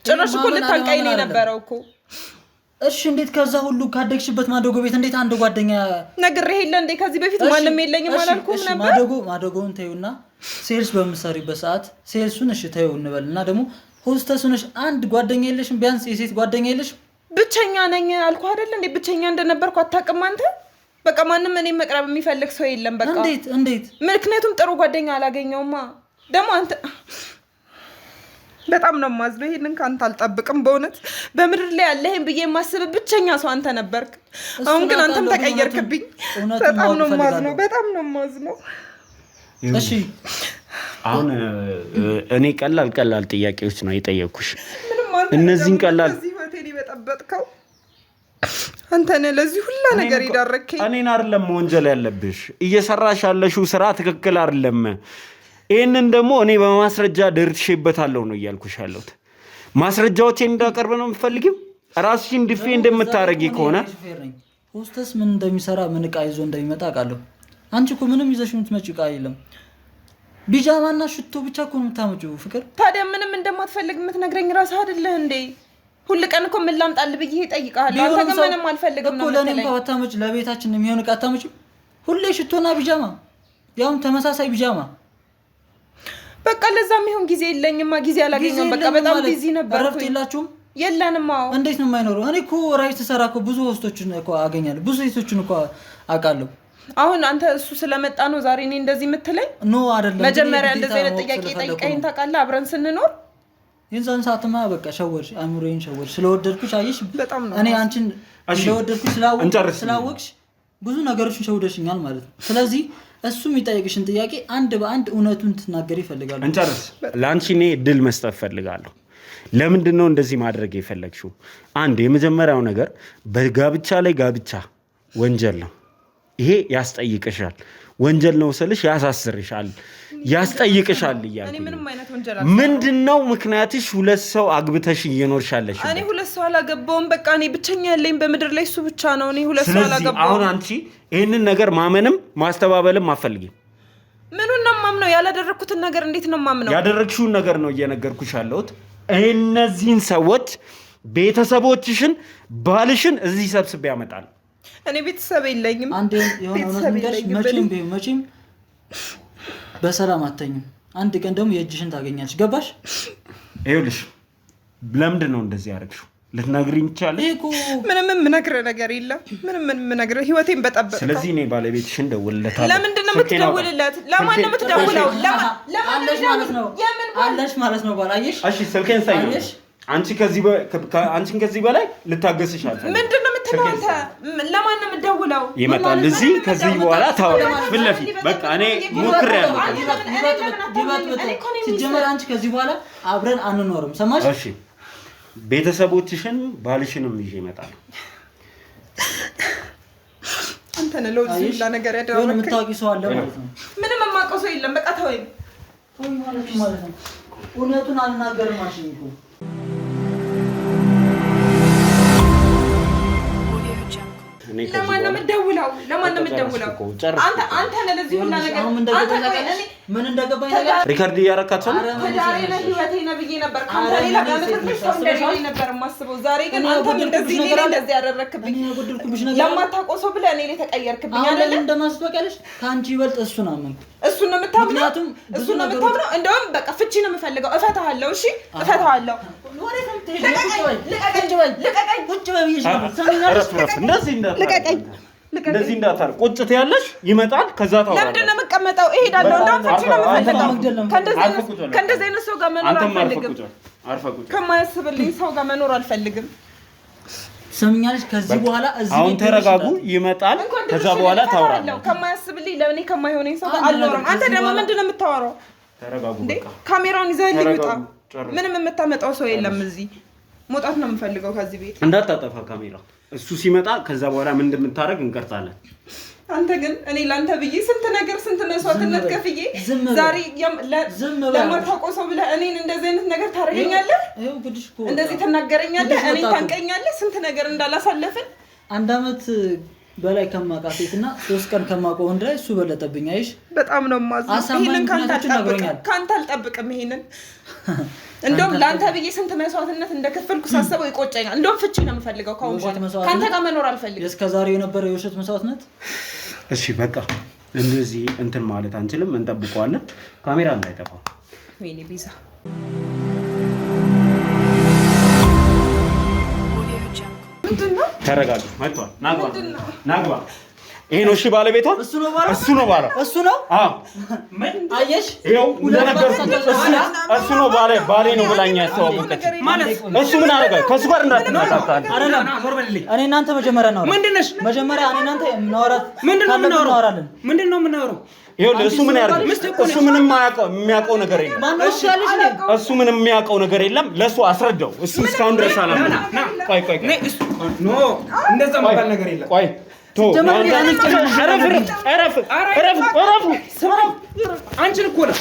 ጭራሽ እኮ ልታንቀኝ ነው የነበረው እኮ። እሺ እንዴት ከዛ ሁሉ ካደግሽበት ማደጎ ቤት እንዴት አንድ ጓደኛ ነግሬህ የለ እንዴ? ከዚህ በፊት ማንም የለኝም አላልኩም ነበር? ማደጎውን ተይውና ሴልስ በምትሰሪበት ሰዓት ሴልሱን እሺ ተይው እንበልና ደግሞ ሆስተሱን አንድ ጓደኛ የለሽም? ቢያንስ የሴት ጓደኛ የለሽም? ብቸኛ ነኝ አልኩህ አይደል እንዴ? ብቸኛ እንደነበርኩ አታውቅም አንተ? በቃ ማንም እኔን መቅረብ የሚፈልግ ሰው የለም። በቃ እንዴት? ምክንያቱም ጥሩ ጓደኛ አላገኘውማ። ደግሞ አንተ በጣም ነው የማዝነው። ይሄንን ካንተ አልጠብቅም በእውነት በምድር ላይ ያለህን ብዬ የማስብ ብቸኛ ሰው አንተ ነበርክ። አሁን ግን አንተም ተቀየርክብኝ። በጣም ነው የማዝነው። እሺ አሁን እኔ ቀላል ጥያቄዎች ነው የጠየኩሽ። እነዚህን ቀላል ህይወቴን የበጠበጥከው አንተ ነህ። ለዚህ ሁላ ነገር ይዳረከኝ እኔን አይደለም ወንጀል ያለብሽ። እየሰራሽ ያለሽው ስራ ትክክል አይደለም። ይሄንን ደግሞ እኔ በማስረጃ ደርሼበታለሁ ነው እያልኩሽ ያለሁት። ማስረጃዎቼን እንዳቀርብ ነው የምትፈልጊው? ራስሽን ዲፌንድ የምታረጊ ከሆነ ሆስተስ ምን እንደሚሰራ ምን ዕቃ ይዞ እንደሚመጣ አውቃለሁ። አንቺ እኮ ምንም ይዘሽ የምትመጪው ዕቃ የለም። ቢጃማና ሽቶ ብቻ እኮ ነው የምታመጪው። ፍቅር ታዲያ ምንም እንደማትፈልግ የምትነግረኝ ራስህ አይደለህ እንዴ? ሁሉ ቀን እኮ ምን ላምጣልህ ብዬ እጠይቅሃለሁ። አንተ ግን ምንም አልፈልግም ነው ለኔ እንኳን አታመጪ። ለቤታችን የሚሆን ዕቃ አታመጪ። ሁሌ ሽቶና ቢጃማ፣ ያውም ተመሳሳይ ቢጃማ። በቃ ለዛም ይሁን ጊዜ የለኝማ ጊዜ አላገኘሁም በቃ በጣም ቢዚ ነበር ረፍት የላችሁም የለንም አዎ እንዴት ነው የማይኖረው እኔ እኮ ራይት ተሰራ እኮ ብዙ ሆስቶችን እኮ አገኛለሁ ብዙ ሴቶችን እኮ አውቃለሁ አሁን አንተ እሱ ስለመጣ ነው ዛሬ እኔ እንደዚህ የምትለኝ ኖ አይደለም መጀመሪያ እንደዚህ አይነት ጥያቄ ጠይቀኝ ታውቃለህ አብረን ስንኖር የዛን ሰዓትማ በቃ ሸወርሽ አእምሮዬን ሸወርሽ ስለወደድኩሽ አየሽ እኔ አንቺን ስለወደድኩሽ ስላወቅሽ ብዙ ነገሮችን ሸውደሽኛል ማለት ነው ስለዚህ እሱ የሚጠይቅሽን ጥያቄ አንድ በአንድ እውነቱን ትናገር ይፈልጋሉ እንጨርስ ለአንቺ እኔ እድል መስጠት ፈልጋለሁ ለምንድን ነው እንደዚህ ማድረግ የፈለግሽው አንድ የመጀመሪያው ነገር በጋብቻ ላይ ጋብቻ ወንጀል ነው ይሄ ያስጠይቅሻል ወንጀል ነው ስልሽ ያሳስርሻል ያስጠይቅሻል እኔ ምንም አይነት ወንጀል ምንድነው ምክንያትሽ ሁለት ሰው አግብተሽ እየኖርሻለሽ እኔ ሁለት ሰው አላገባውም በቃ እኔ ብቸኛ ያለኝ በመድር ላይ እሱ ብቻ ነው እኔ ሁለት ሰው አላገባውም አሁን አንቺ ይሄንን ነገር ማመንም ማስተባበልም አፈልጊም ምኑን ነው ማምነው ያላደረኩትን ነገር እንዴት ነው ማምነው ያደረግሽውን ነገር ነው እየነገርኩሽ ያለሁት እነዚህን ሰዎች ቤተሰቦችሽን ባልሽን እዚህ ሰብስቤ ያመጣል እኔ ቤተሰብ የለኝም አንዴ የሆነ ነገር መቼም በሰላም አተኝም አንድ ቀን ደግሞ የእጅሽን ታገኛለሽ ገባሽ ይኸውልሽ ለምንድን ነው እንደዚህ ያደረግሽው ልትነግሪኝ ትችያለሽ ምንም የምነግርህ ነገር የለም ምንም የምነግርህ ህይወቴን በጠበቅ ስለዚህ እኔ ባለቤትሽን ደውልለታለሁ ለምንድን ነው የምትደውልለት ለማን ነው የምትደውለው አለሽ ማለት ነው ባላየሽ እሺ ስልኬን ሳይሽ አንቺን ከዚህ በላይ ልታገስሽ አልፈልግም ምንድን ነው የምትለው አንተ ለማን ነው የምትደውለው ይመጣል እዚህ ከዚህ በኋላ ታወራለሽ ፊት ለፊት በቃ እኔ ሞክሬያለሁ ሲጀመር አንቺ ከዚህ በኋላ አብረን አንኖርም ሰማሽ እሺ ቤተሰቦችሽን ባልሽንም ይዤ እመጣለሁ አንተ ነህ ለዚህ ሁላ ነገር ያደረገው የሆነ የምታውቂ ሰው አለ ማለት ነው ምንም የማውቀው ሰው የለም በቃ ተወኝ ማለት ነው እውነቱን አልናገርም አልሽኝ እኮ ለማን ነው የምትደውለው አንተ ነህ ለዚህ ሁላ ነገር ምን እንደገባኝ ሪካርድ እያረካቸው ነው ዛሬ ነው ህይወቴ ነው ብዬ ነበር ካንተ ሌላ ጋር ሰው እንደዚህ ነበር የማስበው ዛሬ ግን አንተ እንደዚህ ያደረክብኝ ለማታውቀው ሰው ብለህ እኔ ላይ ተቀየርክብኝ አይደል እንደማስበቀልሽ ካንቺ ይበልጥ እሱን አመንኩ እሱን ነው የምታምነው እንደውም በቃ ፍቺ ነው የምፈልገው እፈታሃለሁ እሺ እፈታሃለሁ እንደዚህ እንዳታር ቁጭት ያለሽ ይመጣል ከዛ ታውቃለህ ለምንድን ነው የምቀመጠው እሄዳለሁ እንደውም ፍቺ ነው የምፈልገው ከእንደዚህ አይነት ሰው ጋር መኖር አልፈልግም ከማያስብልኝ ሰው ጋር መኖር አልፈልግም ሰምኛለሽ ከዚህ በኋላ እዚህ አሁን ተረጋጉ ይመጣል ከዛ በኋላ ታውራለህ ከማያስብልኝ ለኔ ከማይሆነኝ ሰው ጋር አልኖርም አንተ ደግሞ ምንድን ነው የምታወራው ተረጋጉ በቃ ካሜራውን ይዘህልኝ ውጣ ምንም የምታመጣው ሰው የለም እዚህ መውጣት ነው የምፈልገው ከዚህ ቤት እንዳታጠፋ ካሜራ እሱ ሲመጣ ከዛ በኋላ ምን እንደምታረግ እንቀርጻለን አንተ ግን እኔ ላንተ ብዬ ስንት ነገር ስንት መስዋዕትነት ከፍዬ ዛሬ ለማታውቀው ሰው ብለህ እኔን እንደዚህ አይነት ነገር ታደርገኛለህ እንደዚህ ትናገረኛለህ እኔን ታንቀኛለህ ስንት ነገር እንዳላሳለፍን አንድ አመት በላይ ከማቃቴትና 3 ቀን ከማቆው እንደ እሱ በለጠብኝ አይሽ በጣም ነው ማዝነው ይሄንን ካንተ አልጠብቅም ይሄንን እንደውም ላንተ ብዬ ስንት መስዋዕትነት እንደከፈልኩ ሳስበው ይቆጨኛል እንደውም ፍቺ ነው የምፈልገው ካሁን በኋላ ካንተ ጋር መኖር አልፈልግም እስከዛሬው የነበረው የውሸት መስዋዕትነት እሺ በቃ እንደዚህ እንትን ማለት አንችልም እንጠብቀዋለን ካሜራ እንዳይጠፋ ወይኔ ቢዛ ምንድነው ተረጋጋ መጥቷል ናግባ ይሄ ነው እሺ ባለቤቷ እሱ ነው ባለ አዎ አየሽ ይሄው እሱ ነው ባሌ ነው ብላኛ ያስተዋወቀች ማለት እሱ ምን አደረገ ከሱ ጋር እንዳትነካካ አይደለም እኔ እናንተ መጀመሪያ ነው ምንድነሽ መጀመሪያ እኔ እናንተ እናወራት ምንድነው የምናወራው ይሄው እሱ ምን ያርግ እሱ ምንም የሚያውቀው ነገር የለም እሱ ምንም የሚያውቀው ነገር የለም ለሱ አስረዳው እሱ እስካሁን ድረስ አላመነ ቆይ ኖ እንደዛ ማለት ነገር የለም ቆይ አንቺን እኮ ነው